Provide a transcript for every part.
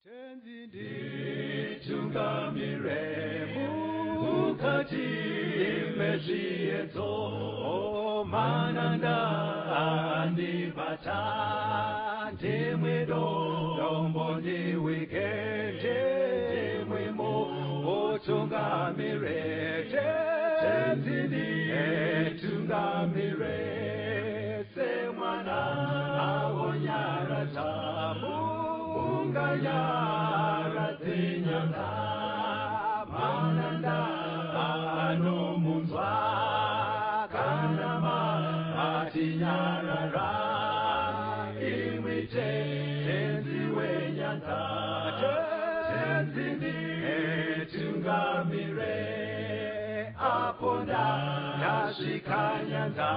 Tenzi nditungamire mukati mezviedzo mananda andibata ndimwedo dombo ndiwikende ndimwemo otungamire tenzi nditungamire semwana awonyara tamu Ungayara tinyanga mananda anomunzwa kanama atinyarara imwite tenzi wenyanza tenzi nditungamire aponda ndasvika nyanza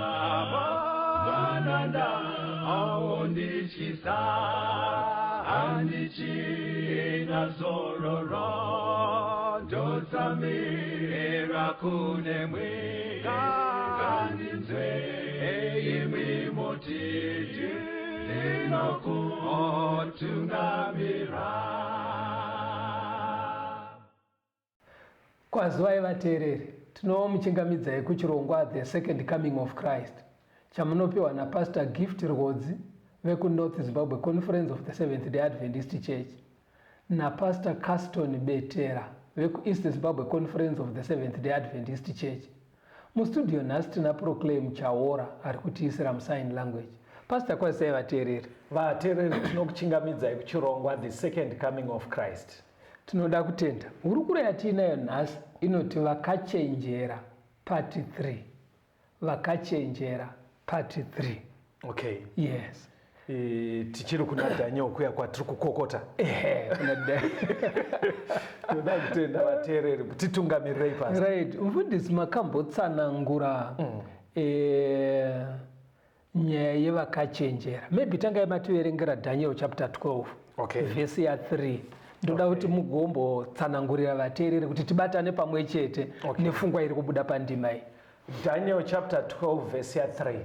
mananda awondityisa Andichina zororo Dotsamira kunemwika Kandinzwe eimi motiti Dinokuotungamira Kwazivai vateereri, tinomuchingamidzai kuchirongwa The Second Coming of Christ chamunopiwa naPastor Gift Rhodzi veku-North Zimbabwe Conference of the Seventh-day Adventist Church naPastor Caston Betera veku-East Zimbabwe Conference of the Seventh-day Adventist Church. Mustudio nhasi tina Proclaim Chaora ari kutiisira musign language. Pastor, kwazivai vateereri. Vateereri, tinokuchingamidzai kuchirongwa The Second Coming of Christ. Tinoda kutenda hurukuro yatiinayo nhasi inoti vakachenjera part 3. Vakachenjera part 3. Okay. Yes. Tichiri kuna Daniel kuya kwatiri kukokota. Tinoda kutenda vateereri titungamirei pasi. Right. Mufundisi makambotsanangura nyaya yevakachenjera. Maybe tangai mativerengera Daniel chapter 12. Okay. Verse ya 3. Ndoda kuti mugombotsanangurira vateereri kuti tibatane pamwe chete nefungwa iri kubuda pandima iyi. Daniel chapter 12 verse ya 3.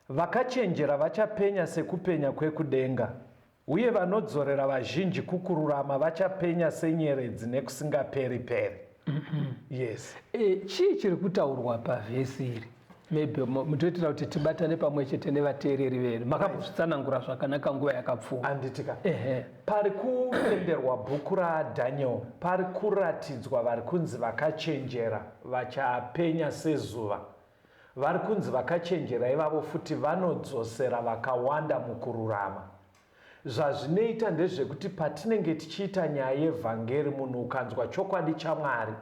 Vakachenjera vachapenya sekupenya kwekudenga, uye vanodzorera vazhinji kukururama vachapenya senyeredzi nekusingaperi-peri. Yes. Chii chiri kutaurwa pavhesi iri? Maybe mutoitira kuti tibatane pamwe chete nevateereri vedu. Makambozvitsanangura zvakanaka nguva yakapfuura. Anditika. Pari kuenderwa bhuku raDaniel, pari kuratidzwa vari kunzi vakachenjera vachapenya sezuva. Vari kunzi vakachenjera ivavo futi vanodzosera vakawanda mukururama. Zvazvinoita ndezvekuti patinenge tichiita nyaya yevhangeri, munhu ukanzwa chokwadi chaMwari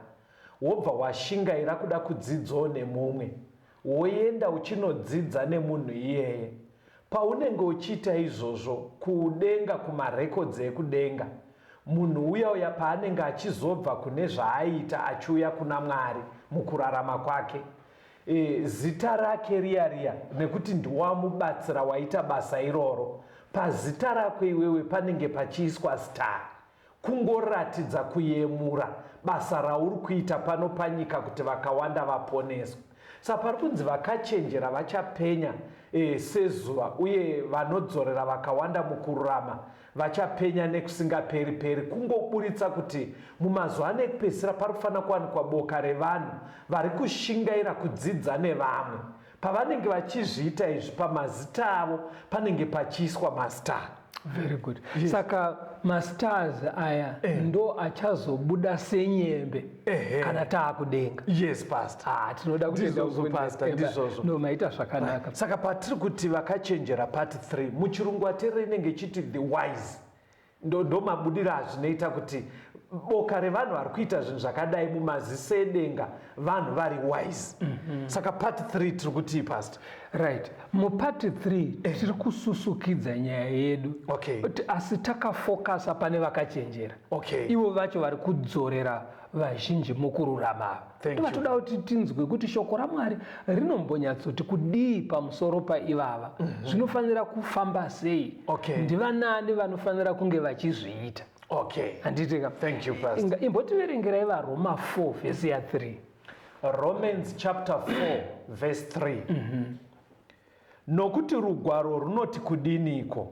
wobva washingaira kuda kudzidzawo nemumwe, woenda uchinodzidza nemunhu iyeye. Paunenge uchiita izvozvo kudenga, kumarekodzi ekudenga, munhu uya paanenge achizobva kune zvaaita achiuya kuna Mwari mukurarama kwake, zita rake riya nekuti ndiwamubatsira waita basa iroro, pazita rako iwewe panenge pachiiswa star, kungoratidza kuyemura basa rauri kuita pano panyika kuti vakawanda vaponeswa. Saka pari kunzi vakachenjera vachapenya sezuva, uye vanodzorera vakawanda mukururama vachapenya nekusingaperi-peri. Kungoburitsa kuti mumazuva anekupedzisira pari kufanira kuwanikwa boka revanhu vari kushingaira kudzidza nevamwe. Pavanenge vachizviita izvi, pamazita avo panenge pachiiswa mastar. Very good. Yes. Saka mastars aya ndo achazobuda senyembe kana taakudenga. Yes, pastor. Tinoda kutenda pastor ndizvozvo. No, maita zvakanaka. Saka patiri kuti vakachenjera part 3, muchirungu ateereri inenge ichiti the wise. Ndo mabudiro azvinoita kuti boka revanhu vari kuita zvinhu zvakadai mumaziso edenga vanhu vari wise. Saka part 3 tiri kuti pastor. Right. Mupart 3 tiri kususukidza nyaya yedu. Okay. Asi takafokasa pane vakachenjera. Okay. Ivo vacho vari kudzorera vazhinji mukururama. Toda kuti tinzwe kuti shoko raMwari rinombonyatsoti kudii pamusoro paivava. Zvinofanira kufamba sei? Okay. Ndivanani vanofanira kunge vachizviita? Okay. Anditika. Thank you, pastor. Imbotiverengerai vaRoma 4 verse ya 3. Romans chapter 4 verse 3. Nokuti rugwaro runoti kudiniko?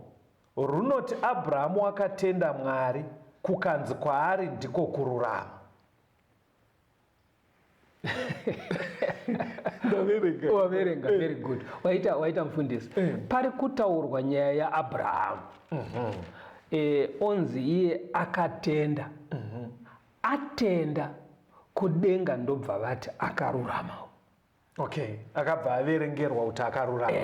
runoti Abrahamu akatenda Mwari, kukanzi kwaari ndiko kururama. Waverenga, very good. Waita mufundisi. Pari kutaurwa nyaya yaAbhurahamu. Onzi iye akatenda. Atenda kudenga ndobva vati akarurama. Okay, akabva averengerwa kuti akarurama.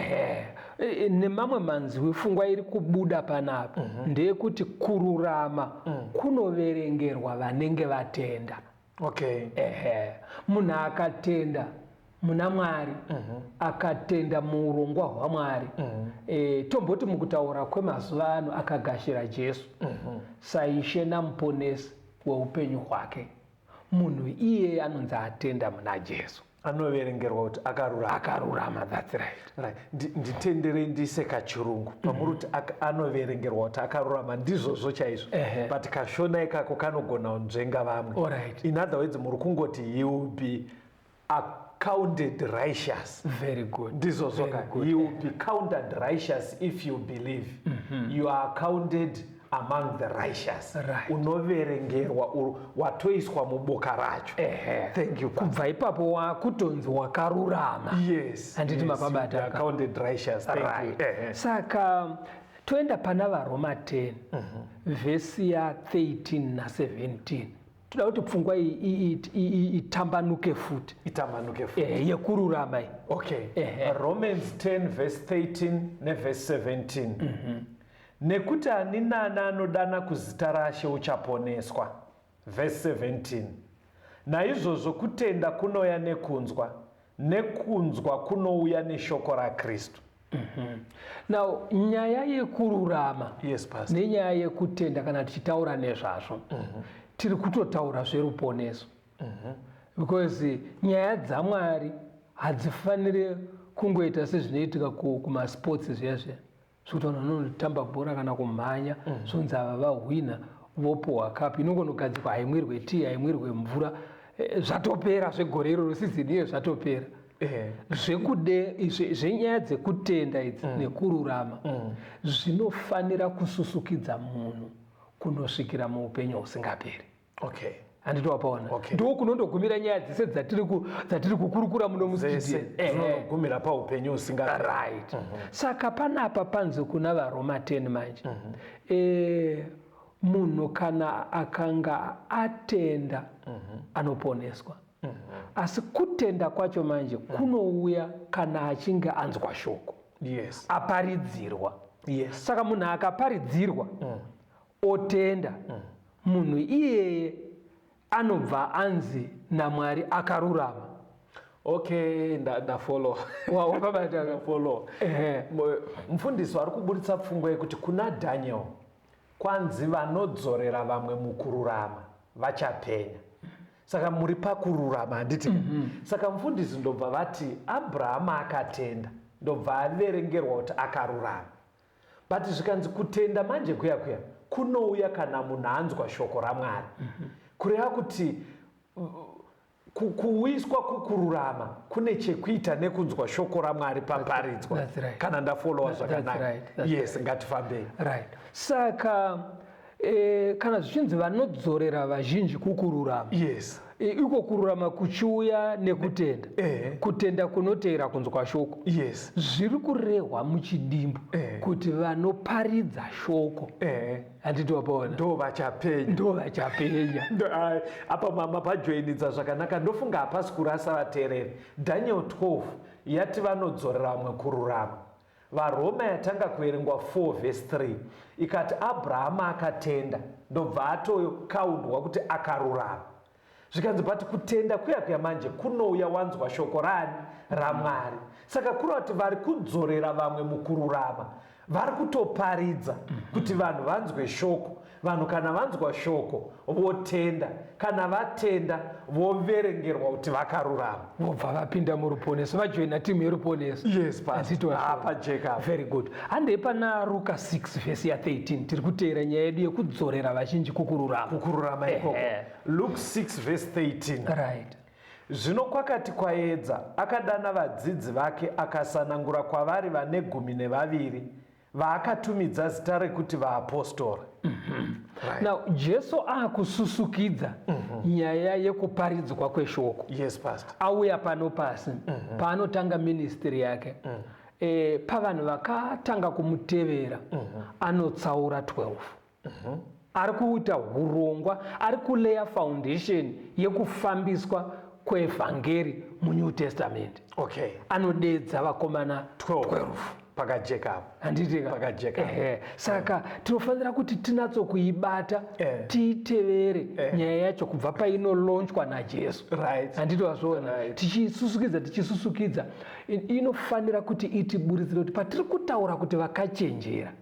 Nemamwe manzwi pfungwa iri kubuda panapa ndeyekuti kururama kunoverengerwa vanenge vatenda. Okay. Munhu akatenda muna Mwari, akatenda muurongwa hwaMwari, tomboti mukutaura kwemazuva ano akagashira Jesu saishe namuponesi weupenyu hwake, munhu iye anonzi atenda muna Jesu anoverengerwa kuti akarurama. That's right. Nditendere ndise kachirungu pamuri kuti anoverengerwa kuti akarurama ndizvozvo chaizvo, but kashona ikako kanogona kunzvenga vamwe. In other words, muri kungoti he will be accounted righteous. Very good. Ndizvozvo ka, he will be counted righteous if you believe. You are counted among the righteous. Right. Unoverengerwa, watoiswa muboka racho. Thank you. Kubva ipapo wakutonzi wakarurama. Yes. Handiti mapabata. You are counted righteous. Thank Right. you. Saka toenda pana vaRoma 10 vhesi ya 13 na17. Toda kuti pfungwa itambanuke futi. Yekururama. Okay. Romans 10 verse 13 neverse 17. Nekuti ani nani anodana kuzita raShe uchaponeswa. Verse 17. Naizvozvo kutenda kunouya nekunzwa, nekunzwa kunouya neshoko raKristu. Now nyaya yekururama, yes, pastor, nenyaya yekutenda kana tichitaura nezvazvo, tiri kutotaura zveruponeso. Because nyaya dzaMwari hadzifaniri kungoita sezvinoitika kumasports zviyazviya, zvekuti vanhu vanotamba bhora kana kumhanya zvonzi ava vahwina vopuhwa kapu, inongonogadzikwa haimwirwe tii, haimwirwe mvura, zvatopera zvegore iroro, sizini iyo zvatopera. Zvenyaya dzekutenda idzi nekururama zvinofanira kususukidza munhu kunosvikira muupenyu husingaperi. Okay. Handiti wapaona? Ndo kunondogumira nyaya dzese dzatiri kukurukura muno mustudio. Dzinogumira paupenyu husingaperi. Right. Saka panapa panze kuna vaRoma 10 manje. Munhu kana akanga atenda anoponeswa. Asi kutenda kwacho manje kunouya kana achinge anzwa shoko. Yes. Aparidzirwa. Yes. Saka munhu akaparidzirwa otenda, munhu iyeye anobva anzi naMwari akarurama. Okay, ndafollow. Wapabata ndafollow. Mufundisi ari kuburitsa pfungwa yekuti kuna Daniel kwanzi vanodzorera vamwe mukururama vachapenya. Saka muri pakururama handiti. Saka mufundisi ndobva vati Abraham akatenda, ndobva averengerwa kuti akarurama. But zvikanzi kutenda manje kuya kunouya kana munhu anzwa shoko raMwari. Kureva kuti kuwiswa kukururama kune chekuita nekunzwa shoko raMwari paparidzwa. Kana ndafollowa zvakanaka. Yes, ngatifambei. Right. Saka kana zvichinzi vanodzorera vazhinji kukururama. Yes. Iko kururama kuchiuya nekutenda. Kutenda kunoteera kunzwa shoko. Yes. Zviri kurehwa muchidimbu kuti vanoparidza shoko. Handiti wapaona? Ndo vachapenya. Apa mama pajoinidza zvakanaka, ndofunga hapasi kurasa vateereri. Daniel 12 yati vanodzorera vamwe kururama. VaRoma yatanga kuverengwa 4 verse 3 ikati Abraham akatenda ndobva atokaundwa kuti akarurama. Zvikanzi bati kutenda kuya manje kunouya wanzwa shoko raMwari. Saka kureva kuti vari kudzorera vamwe mukururama vari kutoparidza kuti vanhu vanzwe shoko. Vanhu kana vanzwa shoko votenda, kana vatenda voverengerwa kuti vakarurama, vobva vapinda muruponeso, vajoina timu yeruponeso. Yes, pastor. Apa Jacob. Very good. Handei pana Luka 6 verse ya 13 tiri kuteera nyaya yedu yekudzorera vazhinji kukururama ikoko. Luke 6 verse 13. Right. Zvino kwakati kwaedza akadana vadzidzi vake akasanangura kwavari vane 12 vaakatumidza zita rekuti vaapostori. Right. Now Jesu akususukidza nyaya yekuparidzwa kweshoko. Yes, Pastor. Auya pano pasi paanotanga ministry yake. Pavanhu vakatanga kumutevera anotsaura 12. Ari kuita urongwa, ari kuleya foundation yekufambiswa kwevhangeri muNew Testament. Okay. Anodedza vakomana 12. Pakajeka. Handitika. Pakajeka. Saka tinofanira kuti tinatsokuibata tiitevere nyaya yacho kubva painolaunchwa naJesu. Right. Handitozvona. Tichisusukidza inofanira kuti itiburidzire kuti patiri kutaura kuti vakachenjera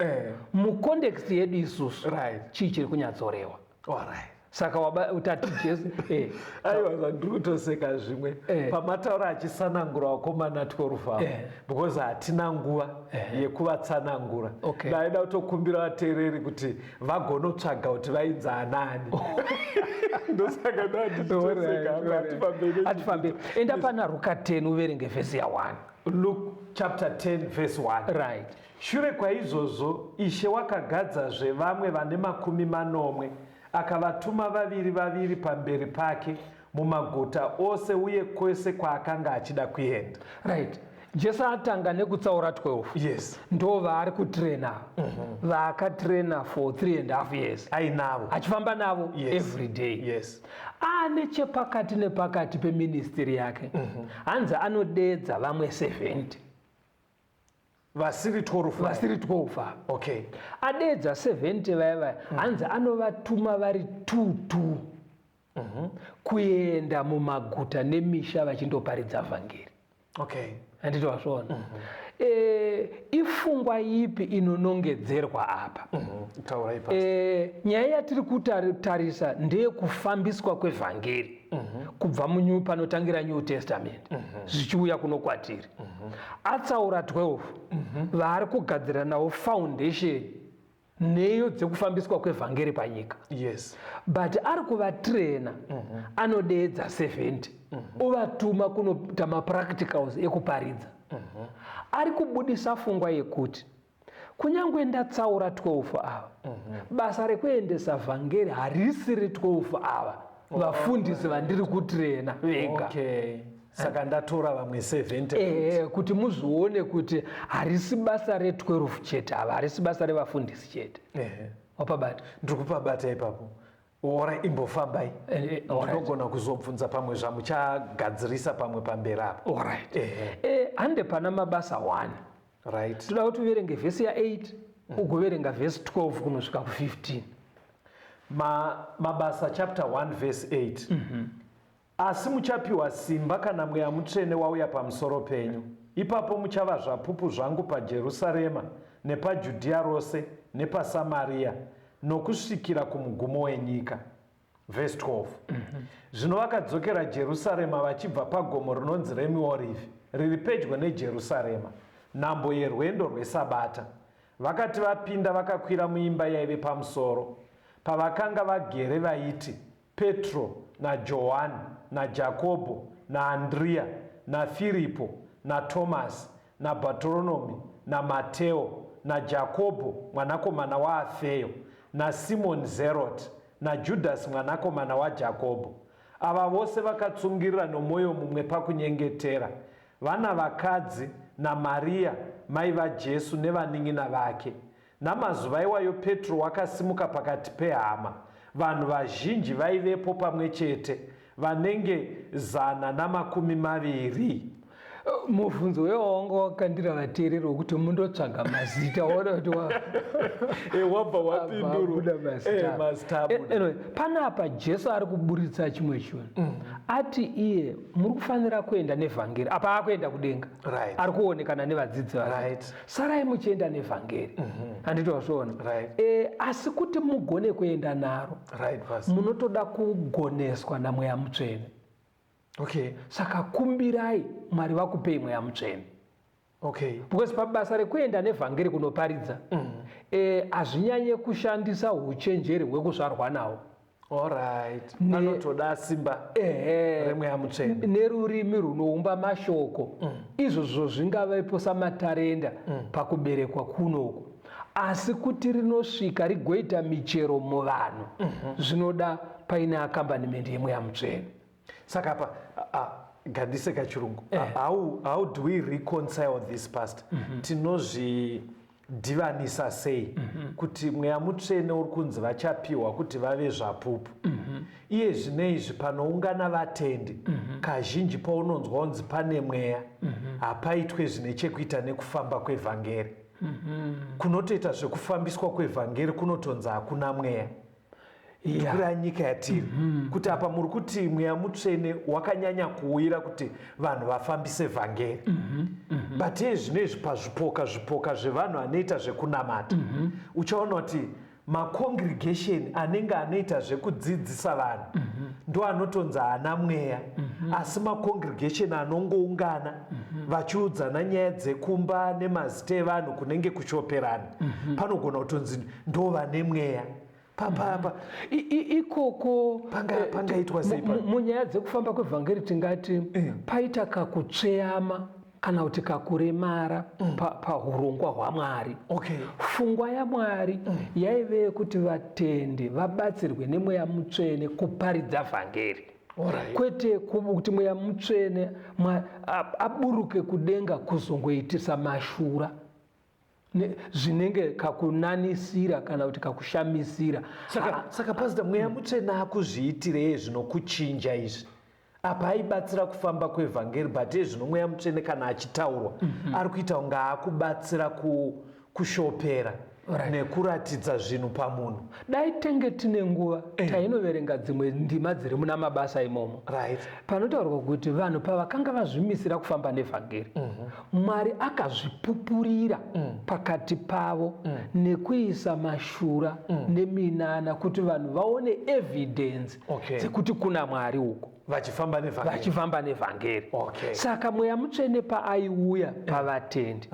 mucontext yedu isusu chii chiri kunyatsorewa. All right. Saka utati Jesu aiwa zvandiri kutoseka zvimwe pamataura achisanangura vakomana 12 because hatina nguva yekuvatsanangura. Ndaida kutokumbira vateereri kuti vagonotsvaga kuti vainzi anani. Ndosaka hatifambei. Enda pana Luka 10 uverenge vhesi ya1. Luke chapter 10 verse 1. Right. Shure kwaizvozvo Ishe wakagadzazve vamwe vane 80 akavatuma vaviri pamberi pake mumaguta ose uye kwese kwaakanga achida kuenda. Right. Jesu atanga nekutsaura 12. Yes. Ndo vaari kutraina. Vaakatraina for 3.5 years. Ainavo. Achifamba navo every day. Yes. Nechepakati nepakati peministry yake. Hanzi anodedza vamwe 70. Vasiri 12. Okay. Adedza 70 vaya. Hanzi anovatuma vari 2 kuenda mumaguta nemisha vachindoparidza vhangeri. Okay. Handitozvona. Ifungwa ipi inonongedzerwa apa? Nyaya yatiri kutarisa ndeyekufambiswa kwevhangeri kubva panotangira New Testament zvichiuya kuno kwatiri. Atsaura 12 vaari kugadzira nawo foundation neyo dzekufambiswa kwevhangeri panyika. Yes. But ari kuvatraina anodedza 70 uvatuma kunoita mapracticals ekuparidza. Ari kubudisa fungwa yekuti kunyangwe ndatsaura 12 ava basa rekuendesa vhangeri harisiri 12 ava vafundisi vandiri kutraina vega. Okay. Saka ndatora vamwe 70 kuti muzvione kuti harisi basa re12 chete ava, harisi basa revafundisi chete. Wapabata? Ndikupabata ipapo. Ora imbofambai. Ndinogona kuzobvunza pamwe zvamuchagadzirisa pamwe pamberi apo. Alright. Hande pana mabasa 1. Right. Toda kuti uverenge vhesi ya8 ugoverenga vhesi 12 kunosvika ku15. Mabasa chapter 1 verse 8. Asi muchapiwa simba kana Mweya Mutsvene wauya pamusoro penyu. Ipapo muchava zvapupu zvangu paJerusarema nepaJudhea rose nepaSamaria nokusvikira kumugumo wenyika. Verse 12. Zvino vakadzokera Jerusarema vachibva pagomo rinonzi reMiorivhi riri pedyo neJerusarema, nambo yerwendo rweSabata. Vakati vapinda vakakwira muimba yaive pamusoro, pavakanga vagere vaiti Petro naJohani naJakobho naAndrea naFiripo naTomasi naBhatoronomi naMateo naJakobho mwanakomana waAfeyo naSimoni Zeroti naJudhasi mwanakomana waJakobho. Ava vose vakatsungirira nomwoyo mumwe pakunyengetera, vana vakadzi naMaria mai vaJesu nevanin'ina vake. Namazuva iwayo Petro wakasimuka pakati pehama, vanhu vazhinji vaivepo pamwe chete, vanenge 120. Mubvunzo wewanga wakandira vateereri wokuti mundotsvaga mazita waona kuti wabva wapindurwa mazita. Panapa Jesu ari kuburitsa chimwe chinhu. Ati iye muri kufanira kuenda nevhangeri. Apa akuenda kudenga. Ari kuonekana nevadzidzi vake. Sarai muchienda nevhangeri. Handitozvona. Asi kuti mugone kuenda naro munotoda kugoneswa naMweya Mutsvene. Okay. Saka kumbirai Mwari vakupei Mweya Mutsvene. Okay. Because pabasa rekuenda nevhangeri kunoparidza hazvinyanye kushandisa uchenjeri hwekuzvarwa nawo. Alright. Panotoda simba reMweya Mutsvene nerurimi runoumba mashoko. Izvozvo zvingavepo samatarenda pakuberekwa kunoku. asi kuti rinosvika rigoita michero muvanhu zvinoda paine akambanimenti yemweya mutsvene. Saka apa gandise kachirungu, how do we reconcile this, pastor? Tinozvidhivanisa sei kuti mweya mutsvene uri kunzi vachapiwa kuti vave zvapupu, iye zvineizvi panoungana vatendi kazhinji paunonzwa unzi pane mweya hapaitwe zvine chekuita nekufamba kwevhangeri. Kunotoita zvekufambiswa kwevhangeri kunotonzi hakuna mweya. Tikura nyika yatiri kuti apa muri kuti mweya mutsvene wakanyanya kuwira kuti vanhu vafambise vhangeri, but iye zvinezvi pazvipoka zvevanhu anoita zvekunamata uchaona kuti macongregation anenge anoita zvekudzidzisa vanhu ndo anotonzi haana mweya, asi macongregation anongoungana vachiudzana nyaya dzekumba nemazita evanhu kunenge kushoperana panogona kutonzi ndo vane mweya. Papa ikoko pangaitwa sei munyaya dzekufamba kwevhangeri tingati paita kakutsveyama kana kuti kakuremara paurongwa hwaMwari. Pfungwa yaMwari yaive kuti vatendi vabatsirwe nemweya mutsvene kuparidza vhangeri, kwete kuti mweya mutsvene aburuke kudenga kuzongoitisa mashura zvinenge kakunanisira kana kuti kakushamisira. Saka pastor, mweya mutsvene akuzviitirei zvinokuchinja izvi? Apa aibatsira kufamba kwevhangeri, but zvino mweya mutsvene kana achitaurwa ari kuita kunge akubatsira kushopera nekuratidza zvinhu pamunhu. Dai tenge tine nguva tainoverenga dzimwe ndima dziri muna mabasa imomo panotaurwa kuti vanhu pavakanga vazvimisira kufamba nevhangeri Mwari akazvipupurira pakati pavo nekuisa mashura neminana kuti vanhu vaone evidence dzekuti kuna Mwari uko vachifamba nevhangeri. Saka mweya mutsvene paaiuya pavatendi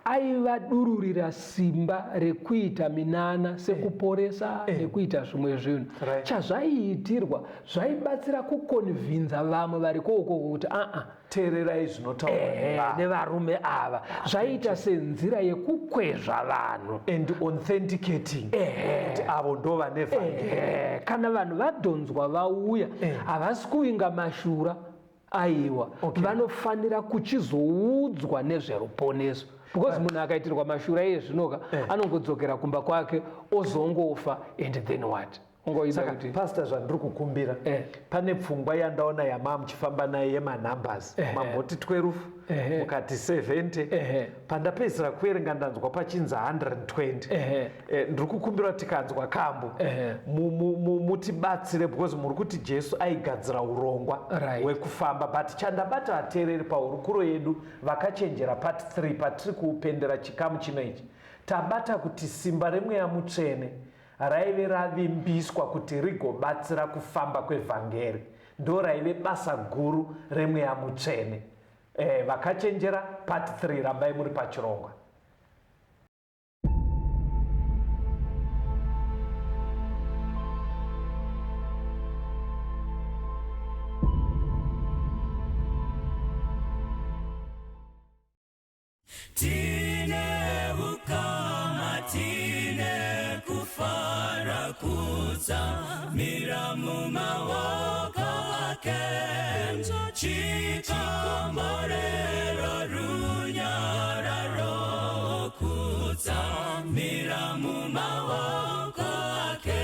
aivadururira simba rekuita minana sekuporesa nekuita zvimwe zvinhu. Chazvaiitirwa zvaibatsira kukonvhinza vamwe vari koko kuti teererai zvinotaurwa nevarume ava, zvaita senzira yekukwezva vanhu and authenticating kuti avo ndo vane vhangeri. Kana vanhu vadhonzwa vauya havasi kuinga mashura aiwa, vanofanira kuchizoudzwa nezveruponeso, because munhu akaitirwa mashura iye zvinoka anongodzokera kumba kwake ozongofa and then what? Saka pastor, zvandiri kukumbira pane pfungwa yandaona yama muchifamba naye yemanumbers, mamboti 12 mukati 70 pandapedzisira kuverenga ndanzwa pachinzi 120. Ndiri kukumbira tikanzwa kambo mutibatsire, because muri kuti Jesu aigadzira urongwa hwekufamba, but chandabata vateereri pahurukuro yedu vakachenjera part 3 patiri kupendera chikamu chino ichi, tabata kuti simba remweya mutsvene raive ravimbiswa kuti rigobatsira kufamba kwevhangeri, ndo raive basa guru remweya mutsvene. Vakachenjera part 3 rambai muri pachirongwa. Mira mumawaka ake chikamborero runyararo kuza. Mira mumawaka ake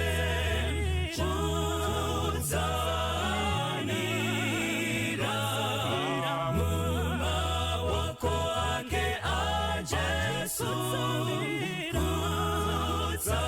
uzanira mumawaka ake ajesu kuza.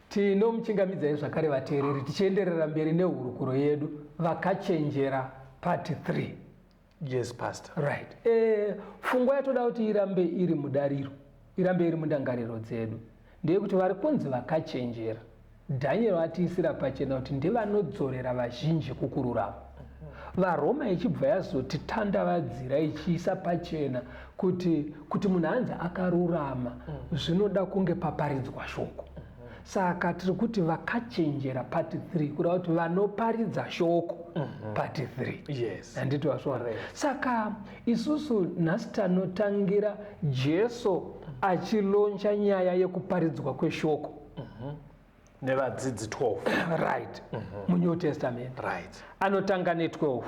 Tinomuchingamidzai zvakare vateereri tichienderera mberi nehurukuro yedu vakachenjera part 3. Yes, Pastor. Right. Pfungwa yatoda kuti irambe iri mudariro, irambe iri mundangariro dzedu ndeyekuti vari kunzi vakachenjera. Daniel atiisira pachena kuti ndevanodzorera vazhinji kukururama. VaRoma ichibva yazotitandavadzira ichiisa pachena kuti munhu anzi akarurama zvinoda kunge paparidzwa shoko. Saka tiri kuti vakachenjera part 3 kuda kuti vanoparidza shoko part 3. Yes. Handiti wasvara. Saka isusu nhasi tanotangira Jesu achiloncha nyaya yekuparidzwa kweshoko. Nevadzidzi 12. Right. Munew Testament. Right. Anotanga ne12.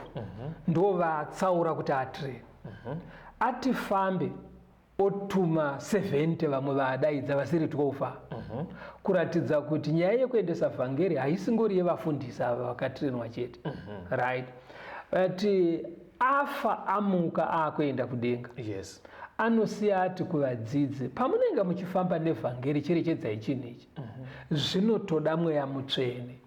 Ndo vatsaura kuti atrain. Atifambe otuma 70 vamwe vadaidza vasiri 12 kuratidza kuti nyaya yekuendesa vhangeri haisingori yevafundisi ava vakatrenwa chete. Right. Ati afa amuka akuenda kudenga. Yes. Anosiya ati kuvadzidzi pamunenge muchifamba nevhangeri cherechedzai chinhu ichi zvinotoda mweya mutsvene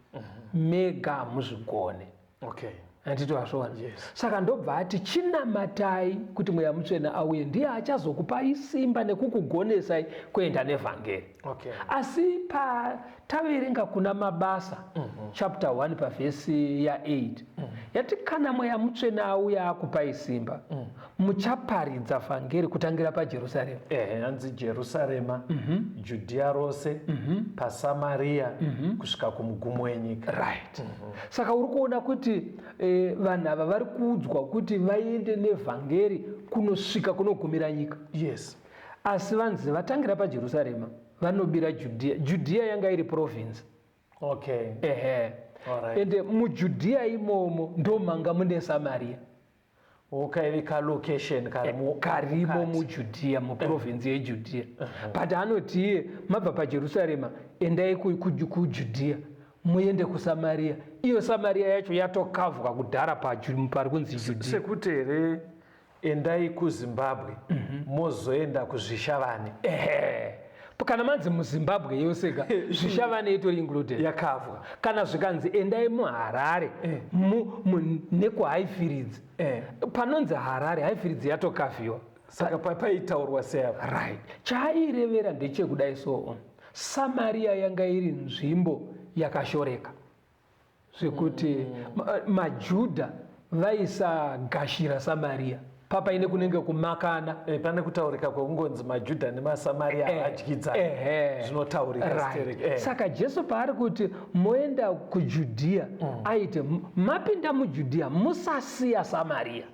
mega muzvigone. Okay. Handiti wasvona. Yes. Saka ndobva ati chinamatai kuti mweya mutsvene auye ndiye achazokupai simba nekukugonesai kuenda nevhangeri. Okay. Asi taverenga kuna Mabasa chapter 1 pavhesi ya8 yati kana mweya mutsvene auya akupai simba muchaparidza vhangeri kutangira paJerusarema. Hanzi Jerusarema, Judea rose, paSamaria kusvika kumugumo wenyika. Right. Saka uri kuona kuti vanhu ava vari kuudzwa kuti vaende nevhangeri kunosvika kunogumira nyika. Yes. Asi vanzi vatangira paJerusarema vanobira Judea. Judea yanga iri province. Okay. Alright. Ende muJudea imomo ndomanga mune Samaria. Ukaivika location karimo muJudea muprovince yeJudea. But anoti iye mabva paJerusarema endai kuJudea muende kuSamaria. Iyo Samaria yacho yatokavwa kudhara pari kunzi Judea. Sekuti here endai kuZimbabwe mozoenda kuzvishavane. Kana manzi muZimbabwe yoseka zvishavane itori included yakavwa. Kana zvikanzi endai muHarare nekuHighfields panonzi Harare Highfields yatokavhiwa. Saka paitaurwa seapa. Right. Chairevera ndechekudai so Samaria yanga iri nzvimbo yakashoreka zvekuti maJudha vaisagashira Samaria papaine kunenge kumakana. Pane kutaurika kwekungonzi maJudha nemaSamaria vadyidzana zvinotaurika. Right. Saka Jesu paari kuti moenda kuJudea aite mapinda muJudea musasiya Samaria.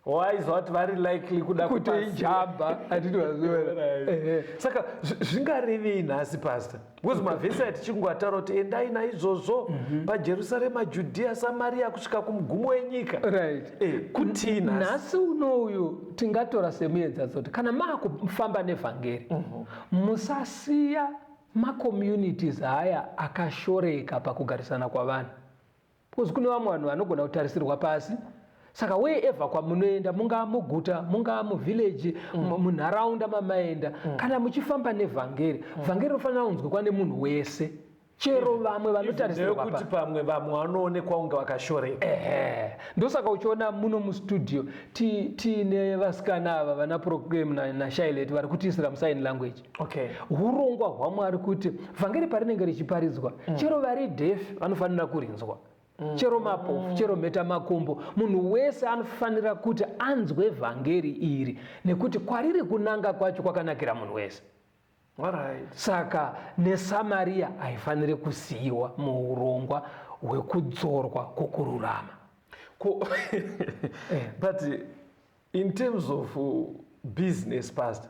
Waizwa kuti vari likely kuda kutoijamba atitwazora. Saka zvingarevei nhasi Pastor? Because mavhesi atichingwataura kuti endai naizvozvo paJerusarema, Judea, Samaria kusvika kumugumo wenyika. Right. Kuti nhasi unoyu tingatora semuedza kuti kana maakufamba nevhangeri musasiya macommunities aya akashoreka pakugarisana kwavanhu. Because kune vamwe vanhu vanogona kutarisirwa pasi. Saka wherever kwamunoenda mungaa muguta mungaa muvhileji munharaunda mamaenda kana muchifamba nevhangeri vhangeri rofanira kunzwikwa nemunhu wese chero vamwe vanotarisirwa kuti pamwe vamwe vanoonekwa kunge vakashoreka. Ndosaka uchiona muno mustudio tiine vasikana ava vana Proclaim naShailet vari kutiisira musign language. Okay. Urongwa hwaMwari kuti vhangeri parinenge richiparidzwa chero vari deaf vanofanira kurinzwa. Chero mapofu, chero mheta makumbo, munhu wese anofanira kuti anzwe vhangeri iri nekuti kwariri kunanga kwacho kwakanakira munhu wese. Alright. Saka neSamaria haifaniri kusiyiwa muurongwa hwekudzorwa kukururama. But in terms of business, Pastor,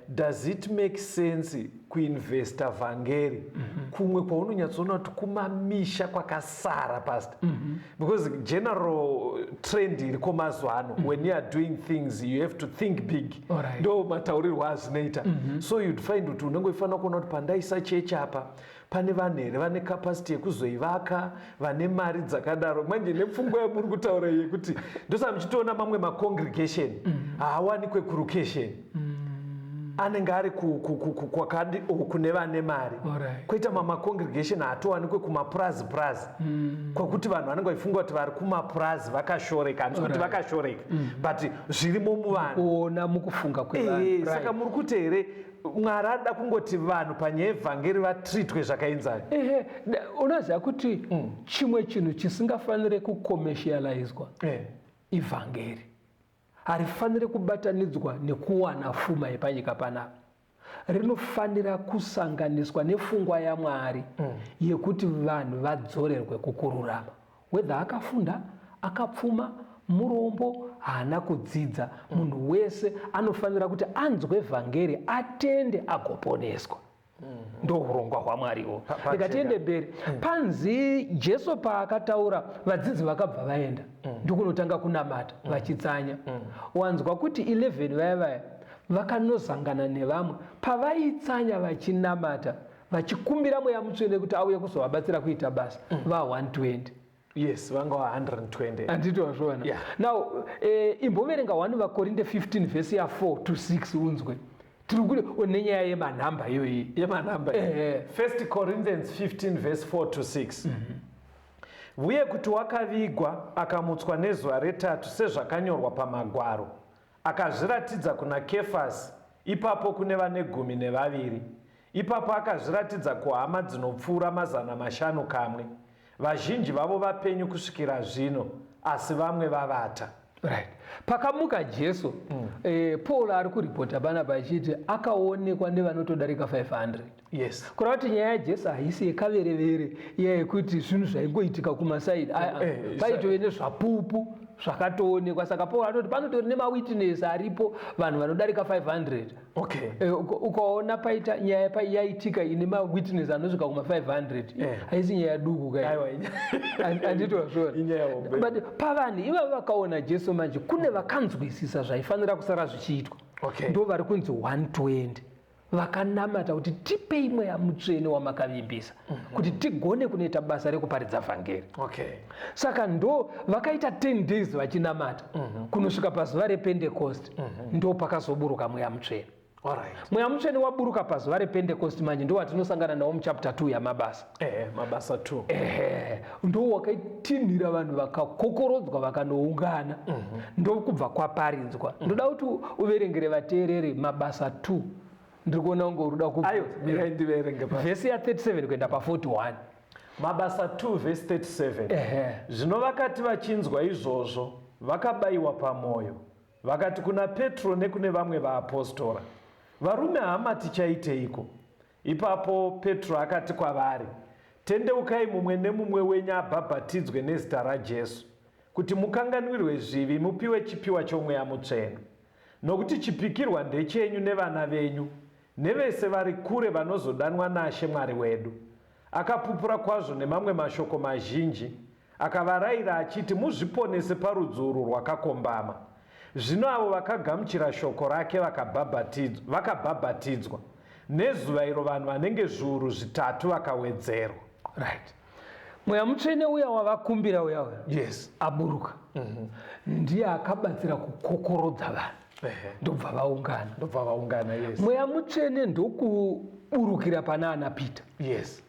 does it make sense kuinvesta vhangeri kumwe kwaunonyatsoona kuti kumamisha kwakasara, Pastor? Because general trend iriko mazuva ano, when you are doing things you have to think big. Ndo mataurirwo azvinoita. So you'd find kuti unongofanira kuona kuti pandaisa chechi apa pane vanhu here vane capacity yekuzoivaka vane mari dzakadaro. Manje nepfungwa yamuri kutaura yekuti ndosaka muchitoona mamwe macongregation haawanikwe kulocation anenge ari kune vane mari. Alright. Koita mamacongregation hatowanikwe kumapurazi kwakuti vanhu vanenge vachifunga kuti vari kumapurazi vakashoreka, handisi kuti vakashoreka but zvirimo muvanhu ona mukufunga kwevanhu. saka muri kuti here Mwari ada kungoti vanhu panyaya yevhangeri vatritwe zvakaenzana. Unoziva kuti chimwe chinhu chisingafanire kucommercializwa ivhangeri harifanire kubatanidzwa nekuwana pfuma yepanyika panapa. Rinofanira kusanganiswa nepfungwa yaMwari yekuti vanhu vadzorerwe kukururama, wedha akafunda, akapfuma, murombo, haana kudzidza, munhu wese anofanira kuti anzwe vhangeri, atende, agoponeswa. Ndo urongwa hwaMwariwo. Tikatiende mberi, panzi Jesu paakataura vadzidzi vakabva vaenda ndokunotanga kunamata vachitsanya. Wanzwa kuti 11 vaya vakanozangana nevamwe pavaitsanya vachinamata vachikumbira Mweya Mutsvene kuti auye kuzovabatsira kuita basa va120. Yes, vanga 120. Anditozvona. Now imboverenga 1 vaKorinde 15 vhesi ya4 to 6 unzwe. Tiri kuti nenyaya yemanhamba iyoyi. Yemanhamba. 1 Corinthians 15 verse 4 to 6. Uye kuti wakavigwa akamutswa nezuva retatu sezvakanyorwa pamagwaro, akazviratidza kuna Kefasi, ipapo kune vane 12. Ipapo akazviratidza kuhama dzinopfuura 500 kamwe. Vazhinji vavo vapenyu kusvikira zvino, asi vamwe vavata. Right. Pakamuka Jesu, Paul ari kuripota panapa achiti akaonekwa nevanotodarika 500. Yes. Kureva kuti nyaya yaJesu haisi yekaverevere yekuti zvinhu zvaingoitika kumasaidi. Paitove nezvapupu zvakatoonekwa. Saka Paul atoti panotori nemawitness aripo vanhu vanodarika 500. Okay. Ukaona paita nyaya yaitika ine mawitness anosvika kuma 500. Haisi nyaya duku kai. Anditozvona. But pavanhu ivavo vakaona Jesu manje kune vakanzwisisa zvaifanira kusara zvichiitwa. Okay. Ndo vari kunzi 120. Vakanamata kuti tipei Mweya Mutsvene wamakavimbisa kuti tigone kunoita basa rekuparidza vhangeri. Okay. Saka ndo vakaita 10 days vachinamata kunosvika pazuva rePentecost ndo pakazoburuka Mweya Mutsvene. Alright. Mweya Mutsvene waburuka pazuva rePentecost manje ndo watinosangana nawo muchapter 2 yamabasa. Mabasa 2. Ndo wakaitinhira vanhu vakakokorodzwa vakanoungana. Ndo kubva kwaparidzwa. Ndoda kuti uverengere vateereri mabasa 2. Ndiri kuona unge uruda vhesi ya 37 kuenda pa41. Mabasa 2 verse 37. Zvino vakati vachinzwa izvozvo vakabayiwa pamwoyo, vakati kuna Petro nekune vamwe vaApostora, varume hama tichaiteiko? Ipapo Petro akati kwavari, tendeukai mumwe nemumwe wenyu abhabhatidzwe nezita raJesu kuti mukanganwirwe zvivi mupiwe chipiwa choMweya Mutsvene. Nokuti chipikirwa ndechenyu nevana venyu nevese vari kure vanozodanwa naShe Mwari wedu. Akapupura kwazvo nemamwe mashoko mazhinji, akavarayira achiti muzviponese parudzi urwu rwakakombama. Zvino avo vakagamuchira shoko rake vakabhabhatidzwa. Nezuva iro vanhu vanenge zviuru 3 vakawedzerwa. Right. Mweya Mutsvene uya wavakumbira uya. Yes. Aburuka. Ndiye akabatsira kukokorodza vanhu. Ndobva vaungana. Yes. Mweya Mutsvene ndokuburukira pana Peter. Yes.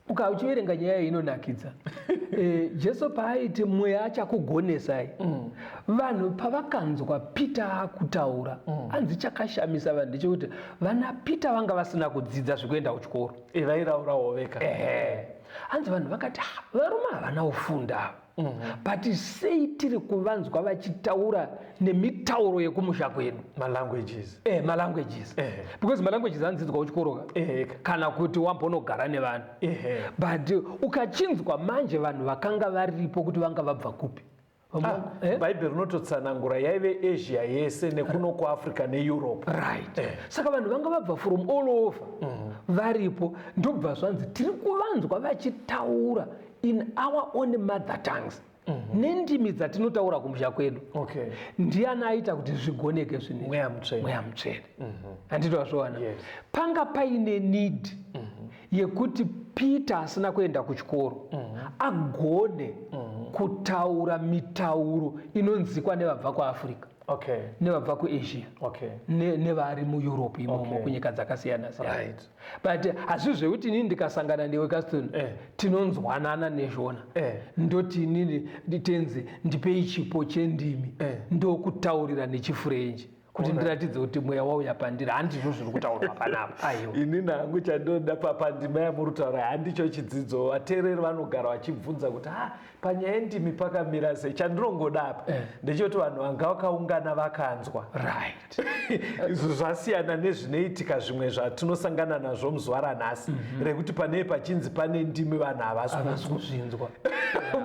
Ukachiverenga nyaya inonakidza. Jesu paaiti mweya achakugonesai. Vanhu pavakanzwa Peter akutaura, anzi chakashamisa vanhu ndechekuti vana Peter vanga vasina kudzidza zvekuenda kuchikoro. Vairaurawo veka. Anzi vanhu vakati varume havana kufunda. But sei tiri kuvanzwa vachitaura nemitauro yekumusha kwedu. Malanguages. Malanguages. Because malanguages anodzidzwa kuchikoro kana kuti wambonogara nevanhu. But ukachinzwa manje vanhu vakanga varipo kuti vanga vabva kupi. Bhaibheri rinototsanangura yaive Asia yese nekuno kuAfrica neEurope. Right. Saka vanhu vanga vabva from all over. Varipo ndobva zvanzi tiri kuvanzwa vachitaura in our own mother tongues. Nendimi dzatinotaura kumusha kwedu. Okay. Ndiani aita kuti zvigoneke zvinezvi? Mweya Mutsvene. Mweya Mutsvene. Handitozvona. Yes. Panga paine need yekuti Peter asina kuenda kuchikoro agone kutaura mitauro inonzikwa nevabva kuAfrica. Okay. nevabva kuasia Okay. nevari mueurope imomo Okay. kunyika dzakasiyana siyana. Right. But hazvo zvekuti inini ndikasangana newe Caston tinonzwanana nezvona ndoti inini nditenzi ndipei chipo chendimi ndokutaurira nechifrench kuti ndiratidze kuti mweya wauya pandiri handizvo zviri kutaurwa panapa. Aiwa, inini hangu chandinoda pandima yamurutaura handicho chidzidzo. Vateereri vanogara vachibvunza kuti panyaya yendimi pakamira sei. Chandinongoda apa ndechoti vanhu vanga vakaungana vakanzwa. right. Izvo zvasiyana nezvinoitika zvimwe zvatinosangana nazvo muzuva ranhasi rekuti panei pachinzi pane ndimi vanhu havasi kuzvinzwa.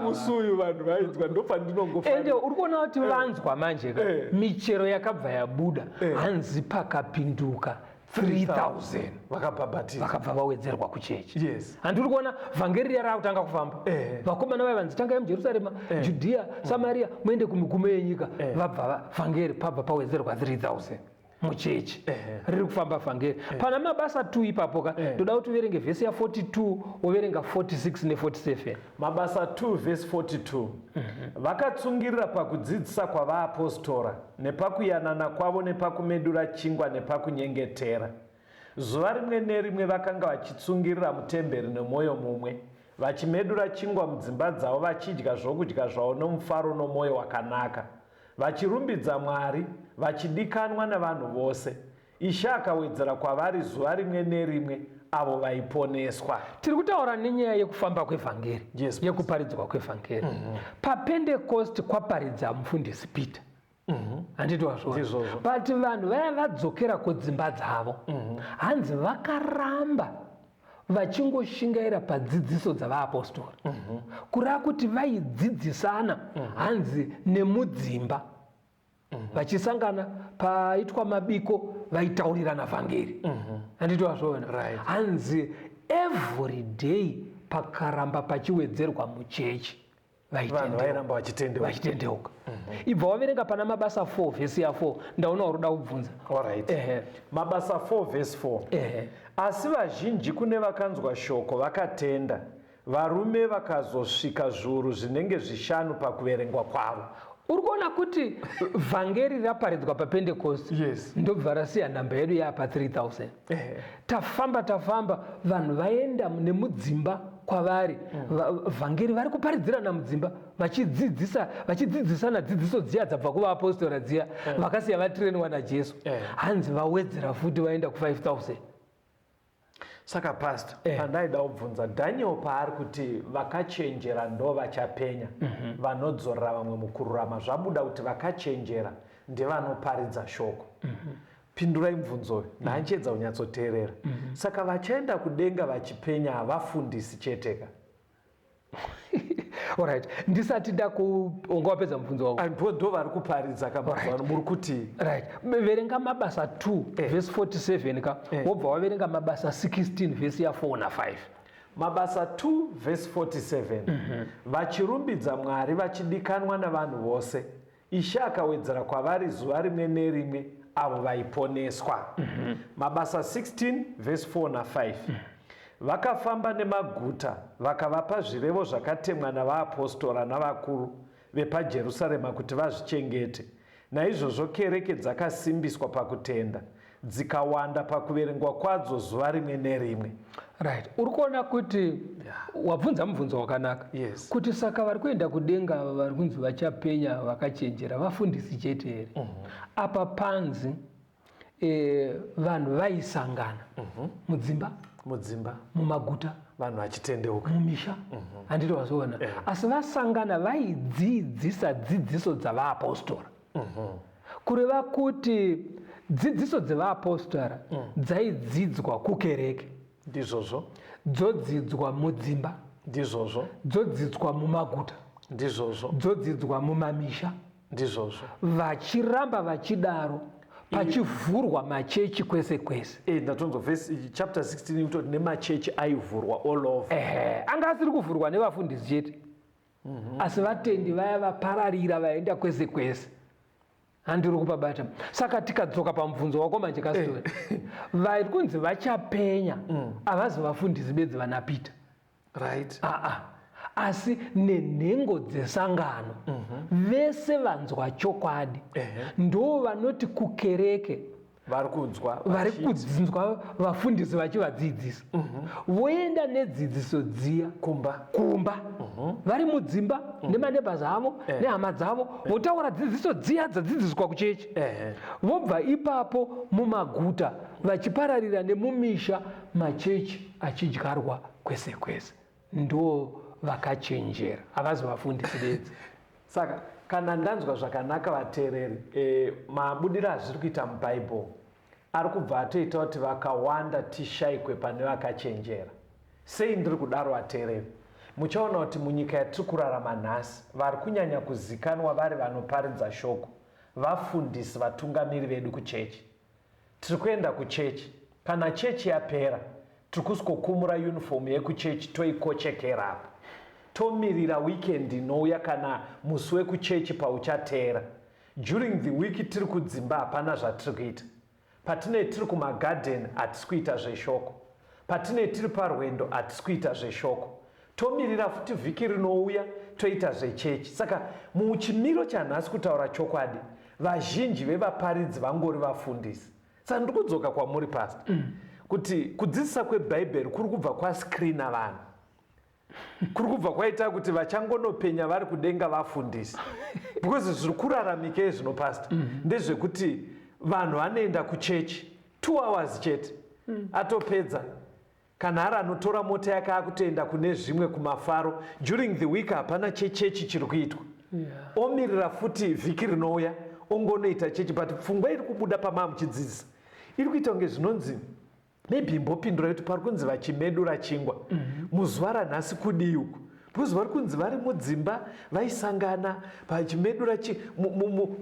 musi uyu vanhu vainzwa ndopandinongofa. Ende uri kuona kuti vanzwa manje michero yakabva yabuda hanzi pakapinduka 3000 vakabva vawedzerwa kuchechi. Yes. handiri kuona vhangeri riya rakutanga kufamba vakomana vai vanzi tangai mujerusarema judhiya samaria muende kumigumo yenyika vabva vhangeri pabva pawedzerwa 3000 muchechi riri kufamba vhangeri. Pana mabasa 2 ipapo ka ndoda kuti uverenge vhesi ya42 woverenga 46 ne47. Mabasa 2 vhesi 42 vakatsungirira pakudzidzisa kwavaapostora nepakuyanana kwavo nepakumedura chingwa nepakunyengetera. Zuva rimwe nerimwe vakanga vachitsungirira mutemberi nemwoyo mumwe, vachimedura chingwa mudzimba dzavo, vachidya zvokudya zvavo nomufaro nomwoyo wakanaka, vachirumbidza Mwari, vachidikanwa navanhu vose. Ishe akawedzera kwavari zuva rimwe nerimwe avo vaiponeswa. Tiri kutaura nenyaya yekufamba kwevhangeri, Yes, yekuparidzwa kwevhangeri. PaPentecost kwaparidza mufundisi Peter. handiti wazvona. But vanhu vaya vadzokera kudzimba dzavo hanzi vakaramba vachingoshingaira padzidziso dzavaapostori kureva kuti vaidzidzisana hanzi nemudzimba vachisangana paitwa mabiko vaitaurirana vhangeri. handiti wazvona. hanzi every day pakaramba pachiwedzerwa muchechi vairamba vachitendeuka. ibva waverenga pana mabasa 4 vhesi ya4 ndaona uri kuda kubvunza. Mabasa 4 vhesi 4 asi vazhinji kune vakanzwa shoko vakatenda, varume vakazosvika zviuru zvinenge 5 pakuverengwa kwavo. uri kuona kuti vhangeri raparidzwa paPentecost ndobva rasiya nhamba yedu yapa 3000. tafamba vanhu vaenda nemudzimba kwavari vhangeri vari kuparidzirana mudzimba vachidzidzisana dzidziso dziya dzabva kuvapostora dziya vakasiya vatreniwa najesu. hanzi vawedzera futi vaenda ku5000. Saka pastor pandaida kubvunza Daniel paari kuti vakachenjera ndo vachapenya vanodzorera vamwe mukururama, zvabuda kuti vakachenjera ndevanoparidza shoko. Pindurai mubvunzo ndanchedza kunyatsoteerera. Saka vachaenda kudenga vachipenya havafundisi cheteka. Alright, ndisati unga wapedza mubvunzo wako. Ndo vari kuparidza kamazuva muri kuti right. Verenga mabasa 2 vhesi 47 ka wobva waverenga mabasa 16 vhesi ya4 na5. Mabasa 2 vhesi 47 vachirumbidza Mwari vachidikanwa navanhu vose, Ishe akawedzera kwavari zuva rimwe nerimwe avo vaiponeswa. Mabasa 16 vhesi 4 na5 vakafamba nemaguta vakavapa zvirevo zvakatemwa navaapostora navakuru vepajerusarema kuti vazvichengete. Naizvozvo kereke dzakasimbiswa pakutenda, dzikawanda pakuverengwa kwadzo zuva rimwe nerimwe. Right. uri kuona kuti wabvunza mubvunzo wakanaka. Kuti saka vari kuenda kudenga vari kunzi vachapenya vakachenjera vafundisi chete here. Apa panzi vanhu vaisangana mudzimba mumaguta vanhu vachitendeuka mumisha. handiti wazoona. asi vasangana vaidzidzisa dzidziso dzavaapostora. kureva kuti dzidziso dzevaapostora dzaidzidzwa kukereke, ndizvozvo, dzodzidzwa mudzimba, ndizvozvo, dzodzidzwa mumaguta, ndizvozvo, dzodzidzwa mumamisha, ndizvozvo. vachiramba vachidaro pachivhurwa machechi kwese kwese. Ndatonzwa vhesi chapter 16 kutoti nemachechi aivhurwa all over. anga asiri kuvhurwa nevafundisi chete asi vatendi vaya vapararira vaenda kwese kwese. handiri kupabata. Saka tikadzoka pamubvunzo wako manje Caston, vari kunzi vachapenya havazi vafundisi bedzi vana Peter. Right. asi nenhengo dzesangano vese vanzwa chokwadi ndo vanoti kukereke vari kunzwa vafundisi vachivadzidzisa voenda nedzidziso dziya kumba vari mudzimba nemanebhazi avo nehama dzavo votaura dzidziso dziya dzadzidziswa kuchechi vobva ipapo mumaguta vachipararira nemumisha machechi achidyarwa kwese kwese ndo vakachenjera havasi vafundisi bedzi. Saka kana ndanzwa zvakanaka vateereri, mabudiro azviri kuita mubhaibheri ari kubva atoita kuti vakawanda tishayikwe pane vakachenjera. Sei ndiri kudaro vateereri? Muchaona kuti munyika yatiri kurarama nhasi vari kunyanya kuzikanwa vari vanoparidza shoko vafundisi vatungamiri vedu kuchechi. Tiri kuenda kuchechi, kana chechi yapera tiri kusikokumura yunifomu yekuchechi toikochekera apo tomirira weekend inouya kana musi wekuchechi pauchateera. During the week tiri kudzimba hapana zvatiri kuita. Patinei tiri kumagadheni hatisi kuita zveshoko. Patinei tiri parwendo hatisi kuita zveshoko. Tomirira futi vhiki rinouya toita zvechechi. Saka muchimiro chanhasi kutaura chokwadi, vazhinji vevaparidzi vangori vafundisi. Saka ndiri kudzoka kwamuri pastor kuti kudzidzisa kwebhaibheri kuri kubva kwascreena vanhu, kuri kubva kwaita kuti vachangonopenya vari kudenga vafundisi. Because zviri kuraramika zvino pastor ndezvekuti vanhu vanoenda kuchechi 2 hours chete atopedza. Kana ari anotora mota yake akutoenda kune zvimwe kumafaro. During the week hapana chechi chiri kuitwa. Omirira futi vhiki rinouya ongonoita chechi, but pfungwa iri kubuda pamamuchidzidzisa iri kuita kunge zvinonzi maybe imbopindura kuti pari kunzi vachimedura chingwa muzuva ranhasi kudii uku, because vari kunzi vari mudzimba vaisangana vachimedura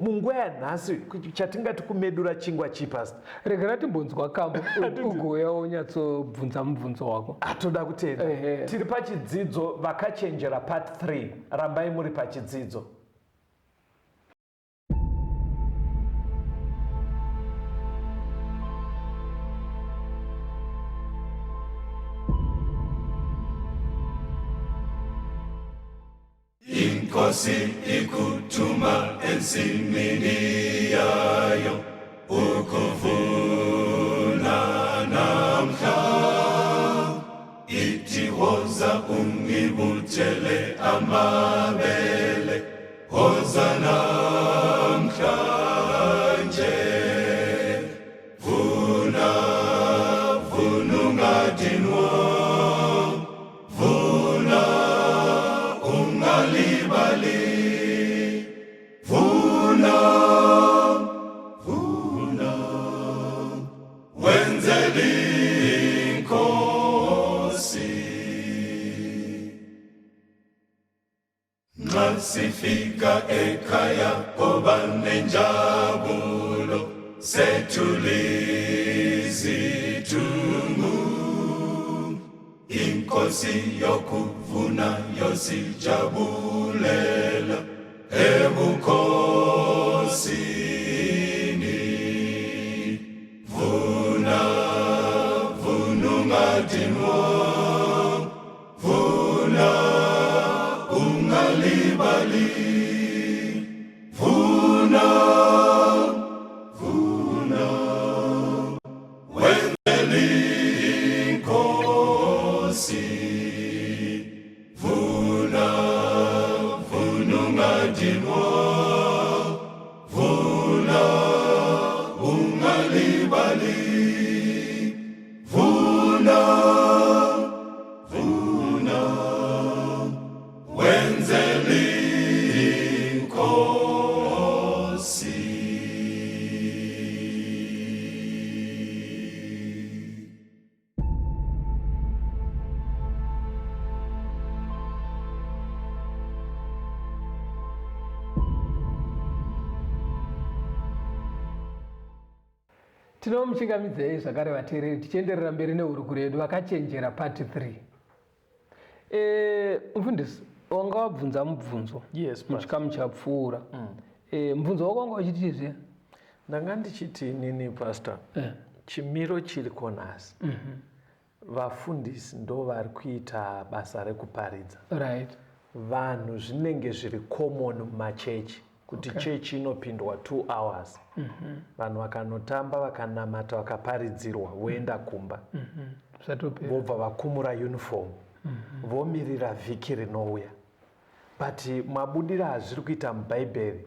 munguva yanhasi chatingati kumedura chingwa chipasta. Regera timbonzwa kambo ugouya wonyatsobvunza mubvunzo wako. Atoda kutenda. Tiri pachidzidzo vakachenjera part 3. Rambai muri pachidzidzo. Inkosi ikutuma ensimini yayo ukuvuna namhla, ithi woza ungibutele amabele, woza namhlanje, vuna ungadinwa, vuna ungalibali, vuna wenzeli inkosi. Nxa sifika ekhaya oba nenjabulo, setulizithungu, inkosi yokuvuna yosijabulela ebukhosini. Vuna ungadinwa, vuna ungalibali, vuna wenzeli inkosi. Vuna ungadinwa, vuna ungalibali, vuna wenzeli inkosi. Tinomuchingamidzei zvakare vateereri tichienderera mberi neurukuru yedu vakachenjera part 3. Mufundisi wanga wabvunza mubvunzo muchikamu chapfuura. Mubvunzo wako wanga uchiti zviya? Ndanga ndichiti nini pastor, chimiro chiri konhasi vafundisi ndo vari kuita basa rekuparidza. Right. Vanhu zvinenge zviri common mumachechi kuti chechi inopindwa 2 hours. Vanhu vakanotamba, vakanamata, vakaparidzirwa, voenda kumba. Vobva vakumura uniform. Vomirira vhiki rinouya. But mabudiro azviri kuita mubhaibheri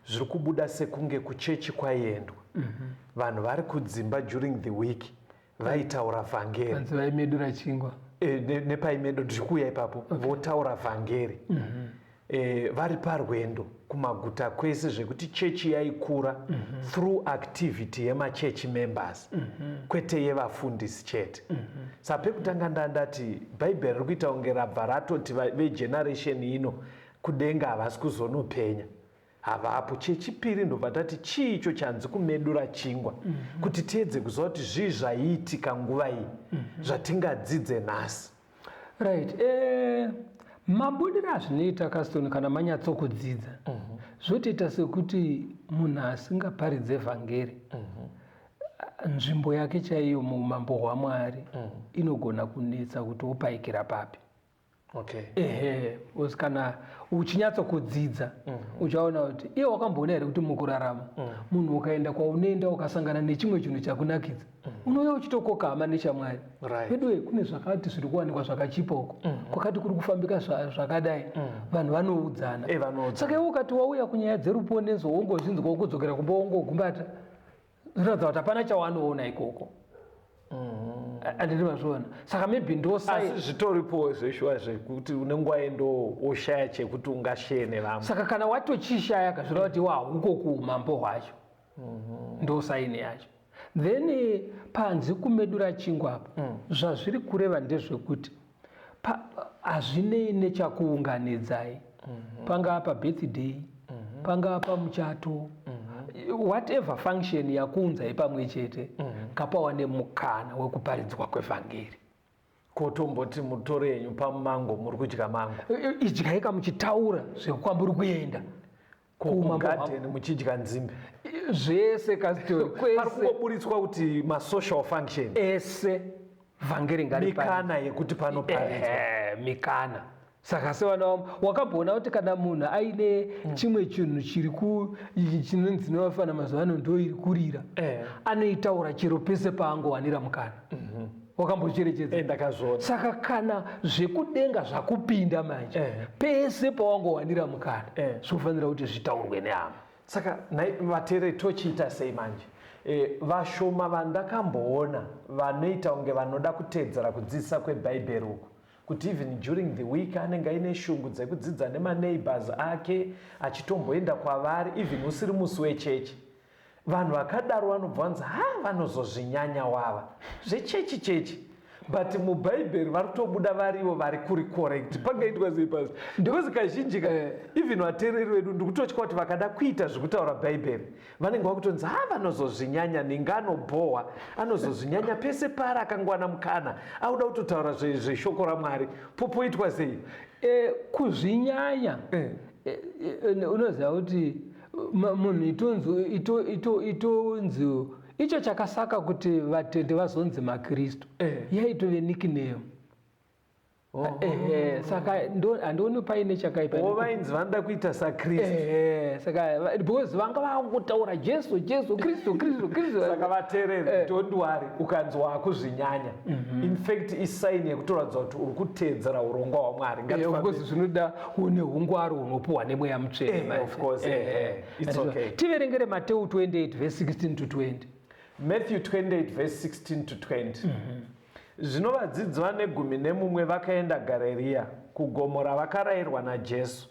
zviri kubuda sekunge kuchechi kwaiendwa. Vanhu vari kudzimba during the week vaitaura vhangeri. Vanzi vaimedura chingwa. Nepaimedo ndiri kuuya ipapo votaura vhangeri. Vari parwendo kumaguta kwese zvekuti chechi yaikura through activity yemachechi members kwete yevafundisi chete. Saka pekutanga ndandati bhaibheri riri kuita kunge rabva ratoti vegeneration ino kudenga havasi kuzonopenya. Havapo. Chechipiri ndobva tati chiicho chanzi kumedura chingwa kuti tiedze kuziva kuti zvii zvaiitika nguva iyi zvatingadzidze nhasi. Right. Mabudiro azvinoita Castone kana manyatsokudzidza zvotoita sekuti munhu asingaparidze vhangeri nzvimbo yake chaiyo mumambo hwaMwari inogona kunetsa kuti wopaikira papi. Kana uchinyatsokudzidza uchaona kuti iye wakamboona here kuti mukurarama munhu ukaenda kwaunoenda ukasangana nechimwe chinhu chakunakidza unouya uchitokoka hama nechamwari. Peduwe kune zvakati zviri kuwanikwa zvakachipoko kwakati kuri kufambika zvakadai vanhu vanoudzana. Saka iwe ukati wauya kunyaya dzeruponeso wongozvinzwa wokudzokera kumba wongogumbata zvinoratidza kuti hapana chawanoona ikoko. Anditi mazviona. Saka maybe ndosai asi zvitoripo zveshuwa zvekuti unenge waendo woshaya chekuti ungashiye nevamwe. Saka kana watochishaya kazvireva kuti hauko kumambo hwacho ndosaini yacho. Then panzi kumedura chingwa apo zvazviri kureva ndezvekuti hazvinei nechakuunganidzai pangava pabirthday pangava pamuchato whatever function yakuunzai pamwe chete ngapawane mukana wekuparidzwa kwevhangeri. Kotomboti mutore yenyu pamango muri kudya mango. Idyaika muchitaura zvekukwamburi kuenda kugarden muchidya nzimbe zvese Castone kwese pari kungoburitswa kuti masocial function ese vhangeri mikana yekuti panoparidzwa mikana. Saka sevana wakamboona kuti kana munhu aine chimwe chinhu chiri chinonzi novafana mazuva ano ndo iri kurira anoitaura chero pese paangowanira mukana. Wakambocherechedza. Ndakazviona. Saka kana zvekudenga zvakupinda manje pese pawangowanira mukana zvofanira kuti zvitaurwe nehama. Saka vateereri tochiita sei manje? Vashoma vandakamboona vanoita kunge vanoda kuteedzera kudzidzisa kwebhaibheri uku kuti even during the week anenge aine shungu dzekudzidza nemaneighbors ake achitomboenda kwavari even usiri musi wechechi. Vanhu vakadaro vanobva vanzi vanozozvinyanya wava zvechechi but mubhaibheri vari kutobuda varivo vari kuri correct. Pangaitwa sei pasi because kazhinji even vateereri vedu ndikutotya kuti vakada kuita zvekutaura bhaibheri vanenge vakutonzi vanozozvinyanya ninganobohwa anozozvinyanya pese pari akangowana mukana auda kutotaura zveshoko raMwari popoitwa sei kuzvinyanya. Unoziva kuti munhu itonzi icho chakasaka kuti vatende vazonzi makristu yaitove nickname. Saka handioni paine chakaipa vainzi vanoda kuita sakristu. Saka because vanga vangotaura Jesu Kristu. Saka vateereri don't worry ukanzi wakuzvinyanya in fact isaini yekutoradza kuti uri kuteedzera urongwa hwaMwari. Because zvinoda une hungwaru hunopuhwa nemweya mutsvene. Of course. It's okay. Tiverengere Matthew 28 verse 16 to 20. Matthew 28 verse 16 to 20. Zvino vadzidzi vane 11 vakaenda Garirea kugomo ravakarayirwa naJesu.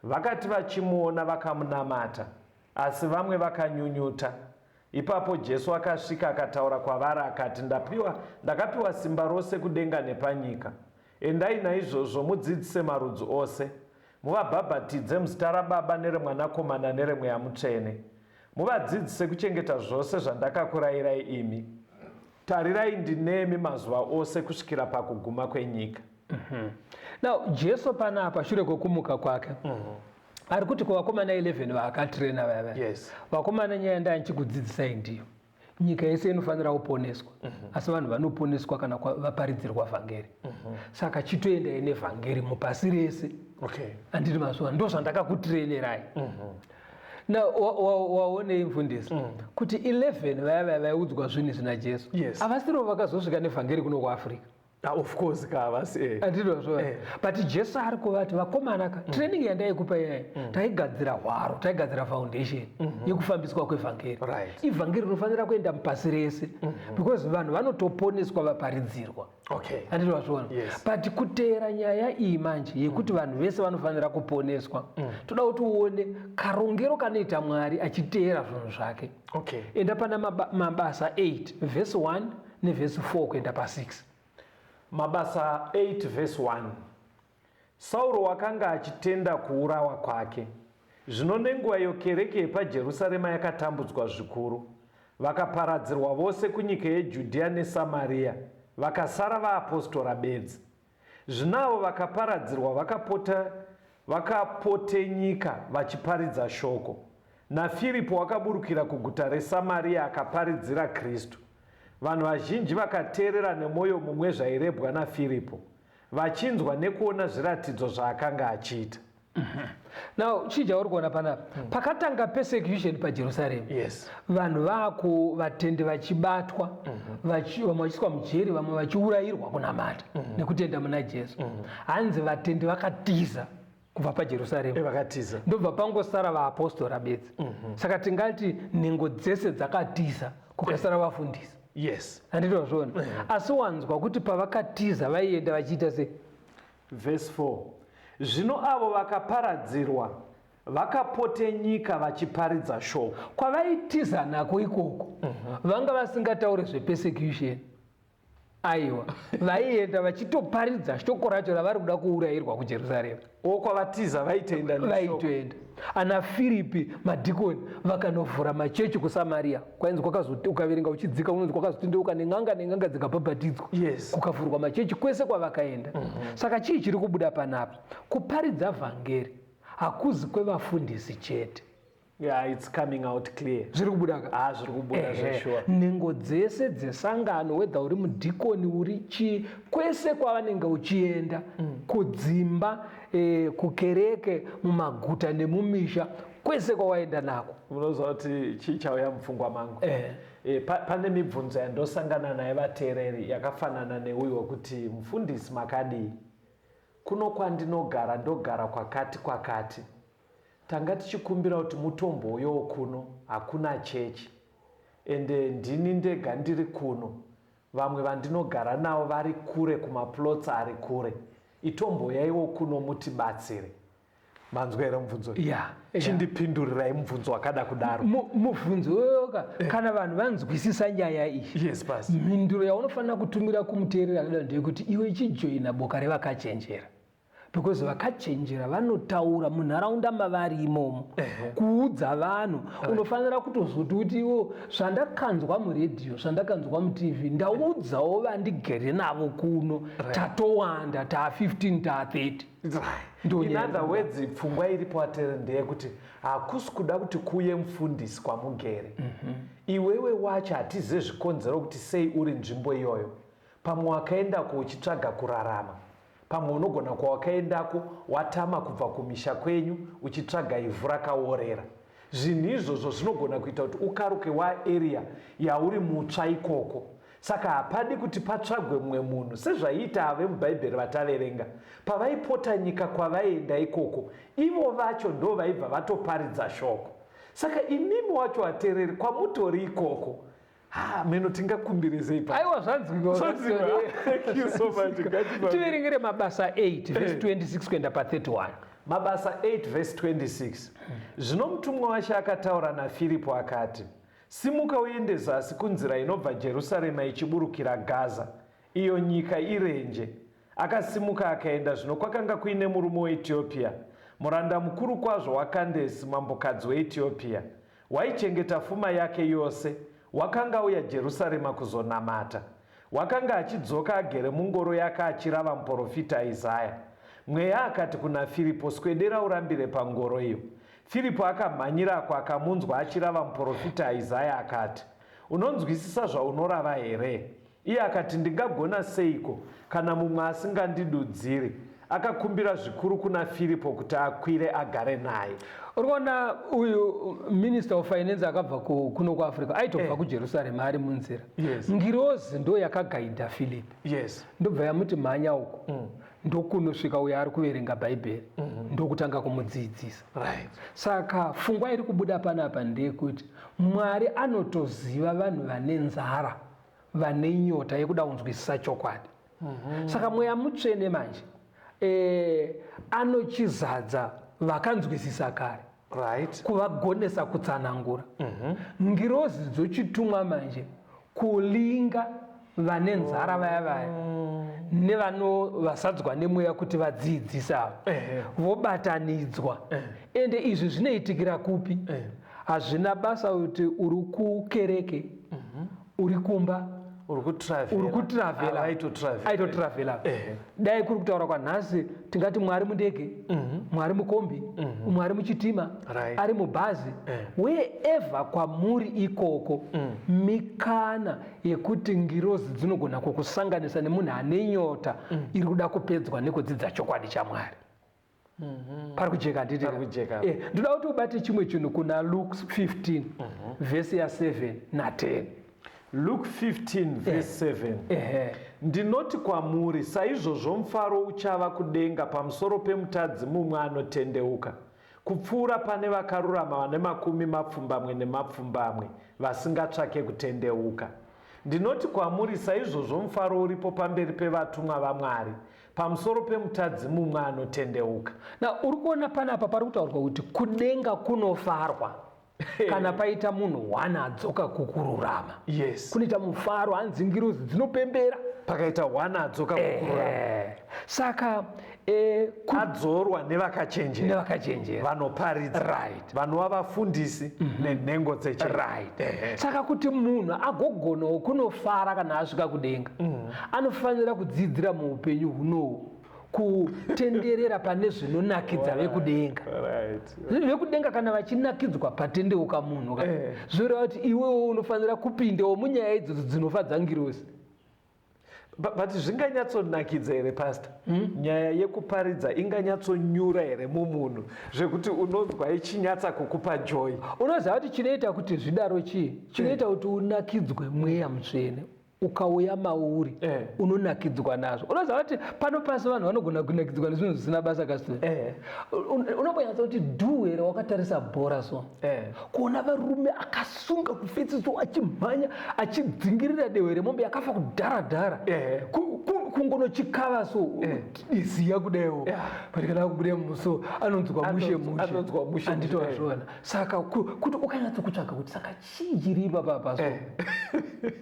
Vakati vachimuona vakamunamata, asi vamwe vakanyunyuta. Ipapo Jesu akasvika akataura kwavari akati, ndakapiwa simba rose kudenga nepanyika. Endai naizvozvo mudzidzise marudzi ose. Muvabhabhatidze muzita raBaba nereMwanakomana neremweya mutsvene. Muvadzidzise kuchengeta zvose zvandakakurayirai imi. Tarirai ndinemi mazuva ose kusvikira pakuguma kwenyika. Now Jesu panapa shure kwekumuka kwake ari kuti kuvakomana 11 vaakatrena vava vakomana nyaya ndanchikudzidzisai ndiyo nyika yese inofanira kuponeswa, asi vanhu vanoponeswa kana vaparidzirwa vhangeri. Saka chitoendai nevhangeri mupasi rese. Anditi mazuva ndo zvandakakutirenerai. Na waonei mfundisi kuti 11 vaya vaiudzwa zvinhu zvina Jesu havasiro vakazosvika nevhangeri kuno kuAfrica. Of course kavasi andinozvo but Jesu ari kuvati vakomana training yandaikupa yai taigadzira hwaro, taigadzira foundation yekufambiswa kwevhangeri. Ivhangeri rinofanira kuenda mupasi rese because vanhu vanotoponeswa vaparidzirwa. Andinozvona but kuteera nyaya iyi manje yekuti vanhu vese vanofanira kuponeswa toda kuti uone karongero kanoita Mwari achiteera zvinhu zvake. Enda pana Mabasa 8 verse 1 nevhesi 4 kuenda pa6. Mabasa 8 verse 1. Sauro wakanga achitenda kuurawa kwake. Zvino nenguva iyo kereke yepaJerusarema yakatambudzwa zvikuru. Vakaparadzirwa vose kunyika yeJudhea neSamaria. Vakasara vaapostora bedzi. Zvinavo vakaparadzirwa vakapote nyika vachiparidza shoko. naFiripo wakaburukira kuguta reSamaria akaparidzira Kristu. Vanhu vazhinji vakateerera nemwoyo mumwe zvairebwa naFiripo, vachinzwa nekuona zviratidzo zvaakanga achiita. Now chija uri kuona panapa pakatanga persecution paJerusarema. Vanhu vatendi vachibatwa, vamwe vachiiswa mujeri, vamwe vachiurayirwa kunamata nekutenda muna Jesu. Hanzi vatendi vakatiza kubva paJerusarema, ndobva pangosara vaapostora bedzi. Saka tingati nhengo dzese dzakatiza kukasara vafundisi. Andinozvona. Asi wanzwa kuti pavakatiza vaienda vachiita sei? Verse 4. Zvino avo vakaparadzirwa vakapote nyika vachiparidza shoko. Kwavaitiza nako ikoko vanga vasingatauri zvepersecution. Aiwa, vaienda vachitoparidza shoko racho ravari kuda kuurayirwa kuJerusarema. Kwavatiza vaitoenda neshoko. Ana Filipi madhikoni vakanovhura machechi kuSamaria. Kwainzi kwakazoti ukaverenga uchidzika unonzi kwakazotendeuka nenganga dzikabhabhatidzwa. Kukavhurwa machechi kwese kwavakaenda. Saka chii chiri kubuda panapa? Kuparidza vhangeri hakuzi kwevafundisi chete. It's coming out clear. Zviri kubuda zviri kubuda zveshuwa. Nhengo dzese dzesangano, wedha uri mudhikoni uri chii, kwese kwavanenge uchienda kudzimba, kukereke, mumaguta nemumisha, kwese kwawaenda nako. Munoziva kuti chii chauya mupfungwa mangu. Pane mibvunzo yandosangana naye vateereri yakafanana neuyu wekuti mufundisi makadii? Kuno kwandinogara ndogara kwakati. Tanga tichikumbira kuti mutomboyo kuno hakuna chechi, ende ndini ndega ndiri kuno, vamwe vandinogara navo vari kure kumaplots ari kure. Itombo yaiwo kuno mutibatsire. Manzwa here mubvunzo? Chindipindurirai mubvunzo wakada kudaro. Mubvunzo yoyoka kana vanhu vanzwisisa nyaya iyi. Mhinduro yaunofanira kutumira kumuteereri akadaro ndeyekuti iwe chijoina boka revakachenjera. Because vakachenjera vanotaura munharaunda mavari imomo kuudza vanhu. Unofanira kutozoti kuti iwo zvandakanzwa muredhiyo, zvandakanzwa muTV, ndaudzawo vandigere navo kuno, tatowanda, taa15, taa30. In other words, pfungwa iripo vateereri ndeyekuti hakusi kuda kuti kuye mufundisi kwamugere. Iwewe wacho hatizive zvikonzero kuti sei uri nzvimbo iyoyo. Pamwe wakaendako uchitsvaga kurarama. Pamwe unogona kwawakaendako watama kubva kumisha kwenyu uchitsvaga ivhu rakaorera. Zvinhu izvozvo zvinogona kuita kuti ukaruke waarea yauri mutsva ikoko. Saka hapadi kuti patsvagwe mumwe munhu sezvaiita ave mubhaibheri vataverenga. Pavaipota nyika kwavaenda ikoko, ivo vacho ndo vaibva vatoparidza shoko. Saka imimi wacho vateereri kwamutori ikoko, meno tingakumbirizei pa. Aiwa zvanzwika. Thank you so much. Tiverengere Mabasa 8 verse 26 kuenda pa31. Mabasa 8 verse 26. Zvino mutumwa washe akataura naFiripo akati, simuka uende zasi kunzira inobva Jerusarema ichiburukira Gaza, iyo nyika irenje. Akasimuka akaenda. Zvino kwakanga kuine murume weEtiopia, muranda mukuru kwazvo waKandesi, mambokadzi weEtiopia, waichengeta pfuma yake yose. Wakanga uya Jerusarema kuzonamata. Wakanga achidzoka agere mungoro yake achirava muprofita Isaya. Mweya akati kuna Firipo, swedera urambire pangoro iyo. Firipo akamhanyirako akamunzwa achirava muprofita Isaya akati, unonzwisisa zvaunorava here? Iye akati, ndingagona seiko kana mumwe asingandidudziri? Akakumbira zvikuru kuna Filipo kuti akwire agare naye. Urikuona uyu minister of finance akabva kuno kuAfrica aitobva kuJerusalem ari munzira. Yes. Ngirozi ndo yakagaidha Filipi. Yes. Ndobva yamuti mhanya uko. Ndokunosvika uyo ari kuverenga Bhaibheri. Ndokutanga kumudzidzisa. Right. Saka pfungwa iri kubuda panapa ndeyekuti Mwari anotoziva vanhu vane nzara, vane nyota yekuda kunzwisisa chokwadi. Saka Mweya Mutsvene manje anochizadza vakanzwisisa kare. Right. Kuvagonesa kutsanangura. Ngirozi dzochitumwa manje kulinga vane nzara vaya nevanosadzwa nemweya kuti vadzidzisa vobatanidzwa. Ende izvi zvinoitikira kupi? Hazvina basa kuti uri kukereke, uri kumba, uri kutravela, aitotravela. Dai kuri kutaura kwanhasi tingati Mwari mundege, Mwari mukombi, Mwari muchitima, ari mubhazi. Wherever kwamuri ikoko mikana yekuti ngirozi dzinogona kukusanganisa nemunhu ane nyota iri kuda kupedzwa nekudzidza chokwadi chaMwari. Pari kujeka nditi. Ndoda kuti ubate chimwe chinhu kuna Luke 15 vhesi ya7 na10. Luke 15 verse 7. Ndinoti kwamuri, saizvozvo mufaro uchava kudenga pamusoro pemutadzi mumwe anotendeuka, kupfuura pane vakarurama vane makumi mapfumbamwe nemapfumbamwe vasingatsvake kutendeuka. Ndinoti kwamuri, saizvozvo mufaro uripo pamberi pevatumwa vaMwari pamusoro pemutadzi mumwe anotendeuka. Na uri kuona panapa pari kutaurwa kuti kudenga kunofarwa kana paita munhu wana adzoka kukururama. Yes. Kunoita mufaro, hanzi ngirozi dzinopembera pakaita wana adzoka kukururama. Saka adzorwa nevakachenjera, vanoparidza, right, vanova vafundisi nenhengo dzechechi. Right. Saka kuti munhu agogonawo kunofara kana asvika kudenga, anofanira kudzidzira muupenyu hunohu kutenderera pane zvinonakidza vekudenga. Vekudenga kana vachinakidzwa patendeuka munhu zvoreva kuti iwewo unofanira kupindawo munyaya idzodzo dzinofadza ngirozi. But zvinganyatsonakidza here pastor? Nyaya yekuparidza inganyatsonyura here mumunhu zvekuti unonzwa ichinyatsa kukupa joy? Unoziva kuti chinoita kuti zvidaro chii? Chinoita kuti unakidzwe Mweya Mutsvene. Ukauya mauri unonakidzwa nazvo. Unoziva kuti pano pasi vanhu vanogona kunakidzwa nezvinhu zvisina basa kasina. Unombonyatsa kuti dhuu here wakatarisa bhora so kuona varume akasunga kufetsiso achimhanya achidzingirira dehwe remombe yakafa kudharadhara kungonochikava so iziya kudaiwo but kana kubude muso anonzwa mushe anditowazvona. Saka kuti ukanyatsa kutsvaga kuti saka chijiripa papa so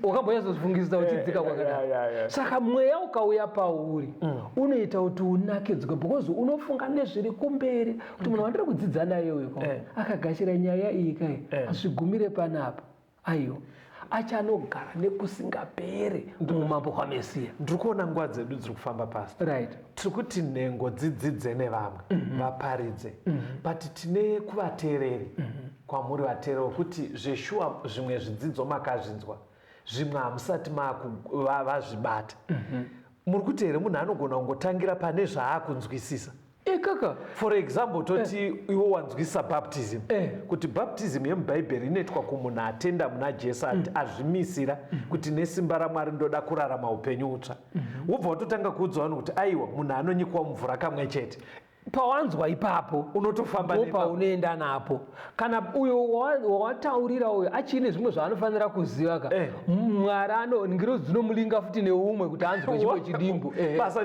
wakambonyatsofungisisa uchidzika kwakadai. Saka mweya ukauya pauri unoita kuti unakidzwe because unofunga nezviri kumberi kuti munhu wandiri kudzidza naye uyu akagashira nyaya iyi kai asvigumire panapa aiyo achanogara nekusingapere mumambo hwaMesiya. Ndiri kuona nguva dzedu dziri kufamba pasi. Right. Tiri kuti nhengo dzidzidze nevamwe vaparidze but tine kuvateereri kwamuri vateereri wokuti zveshuwa zvimwe zvidzidzo makazvinzwa zvimwe hamusati vazvibata. Muri kuti here munhu anogona kungotangira pane zvaakunzwisisa. Kaka for example toti iwo wanzwisisa baptism kuti baptism yemubhaibheri inoitwa kumunhu atenda muna Jesu azvimisira kuti nesimba raMwari ndoda kurarama upenyu utsva. Wobva watotanga kuudza vanhu kuti aiwa munhu anonyikwa mumvura kamwe chete. Pawanzwa ipapo unotofamba nepa unoenda napo. Kana uyo wataurira uyo achine zvimwe zvaanofanira kuziva ka Mwari ngirozi dzinomulinga futi neumwe kuti anzwe chimwe chidimbu. Basa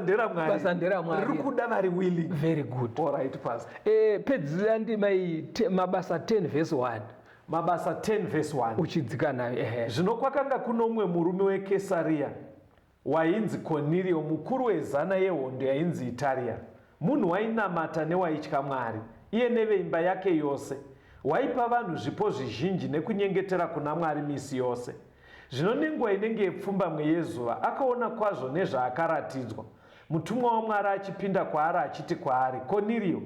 ndera Mwari. Riri kuda vari willing. Very good. All right pastor. Pedzira ndima Mabasa 10 verse 1. Mabasa 10 verse 1. Uchidzika nayo. Zvino kwakanga kuno mumwe murume weKesaria wainzi Kornelio, mukuru wezana yehondo yainzi Itaria, munhu wainamata newaitya Mwari, iye neveimba yake yose. Waipa vanhu zvipo zvizhinji nekunyengetera kuna Mwari misi yose. Zvino nenguva inenge yepfumbamwe yezuva akaona kwazvo nezvaakaratidzwa. Mutumwa waMwari achipinda kwaari achiti kwaari, Kornelio.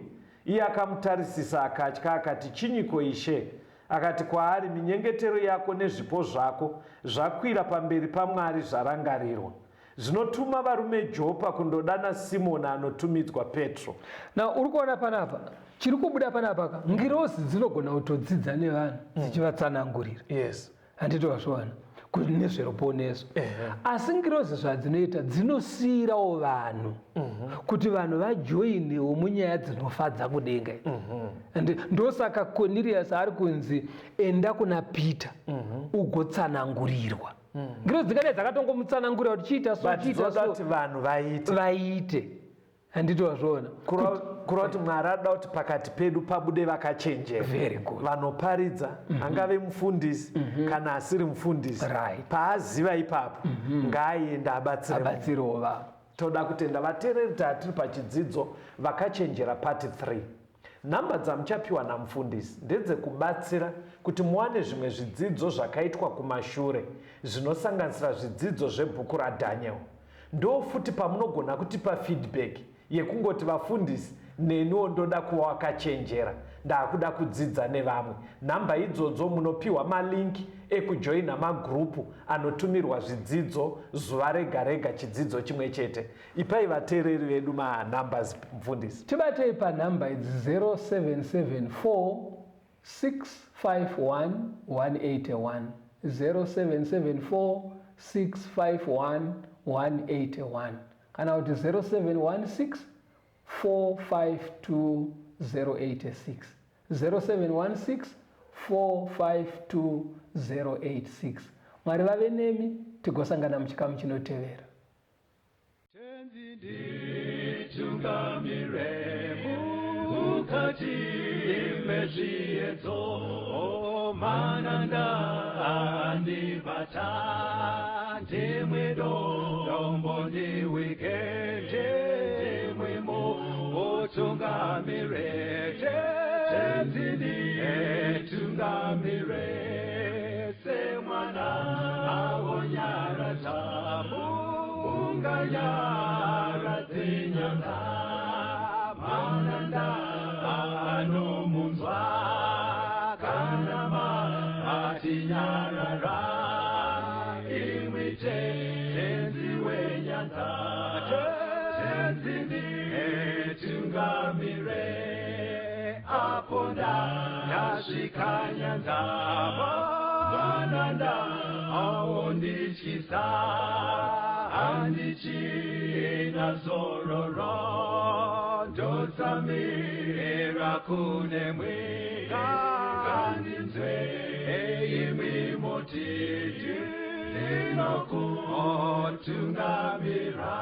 Iye akamutarisisa akatya akati, chinyiko Ishe? akati kwaari, minyengetero yako nezvipo zvako zvakwira pamberi paMwari zvarangarirwa. Zvinotuma varume Jopa kundodana Simoni anotumidzwa Petro. Na uri kuona panapa chiri kubuda panapa ngirozi dzinogona kutodzidza nevanhu dzichivatsanangurira. Yes. Handiti wazviona kuti nezveruponeso. Asi ngirozi zvadzinoita dzinosiyirawo vanhu kuti vanhu vajoinewo munyaya dzinofadza kudenga. Ndosaka Cornelius ari kunzi enda kuna Peter ugotsanangurirwa. Ngirozi dzikadai dzakatongomutsanangurira kuti chiita so chiita so kuti vanhu vaite. Handiti wazviona kureva kuti Mwari ada kuti pakati pedu pabude vakachenjera. Very good. Vanoparidza, angave mufundisi kana asiri mufundisi. Right. Paaziva ipapo ngaaende abatsirewo vavo. Toda kutenda vateereri tatiri pachidzidzo vakachenjera part 3. Nhamba dzamuchapiwa namufundisi ndedzekubatsira kuti muwane zvimwe zvidzidzo zvakaitwa kumashure zvinosanganisira zvidzidzo zvebhuku raDaniel. Ndo futi pamunogona kutipa feedback yekungoti vafundisi neniwo ndoda kuva wakachenjera, ndakuda kudzidza nevamwe. Nhamba idzodzo munopiwa malinki ekujoina magrupu anotumirwa zvidzidzo zuva rega rega chidzidzo chimwe chete. Ipai vateereri vedu manhambas mufundisi. Tibatei panhamba idzi 0774 651 181 0774 651 181 kana kuti 0716 452 086 0716 452 086. Mwari vave nemi, tigosangana muchikamu chinotevera. Tungamire mukati mezviedzo mananda andibata ndimwedo dombo ndiwikende ndimwimo utungamire tenzini tungamire semwana awonyara tamu unganyara dzinyanga mananda anomunzwa kanama atinyarara imwite tenzi wenyanza tenzini tungamire aponda yasvika nyanza mananda aondityisa handichina zororo ndotsamira kune mwika ngandinzwe imwi motiti ndinokutungamira.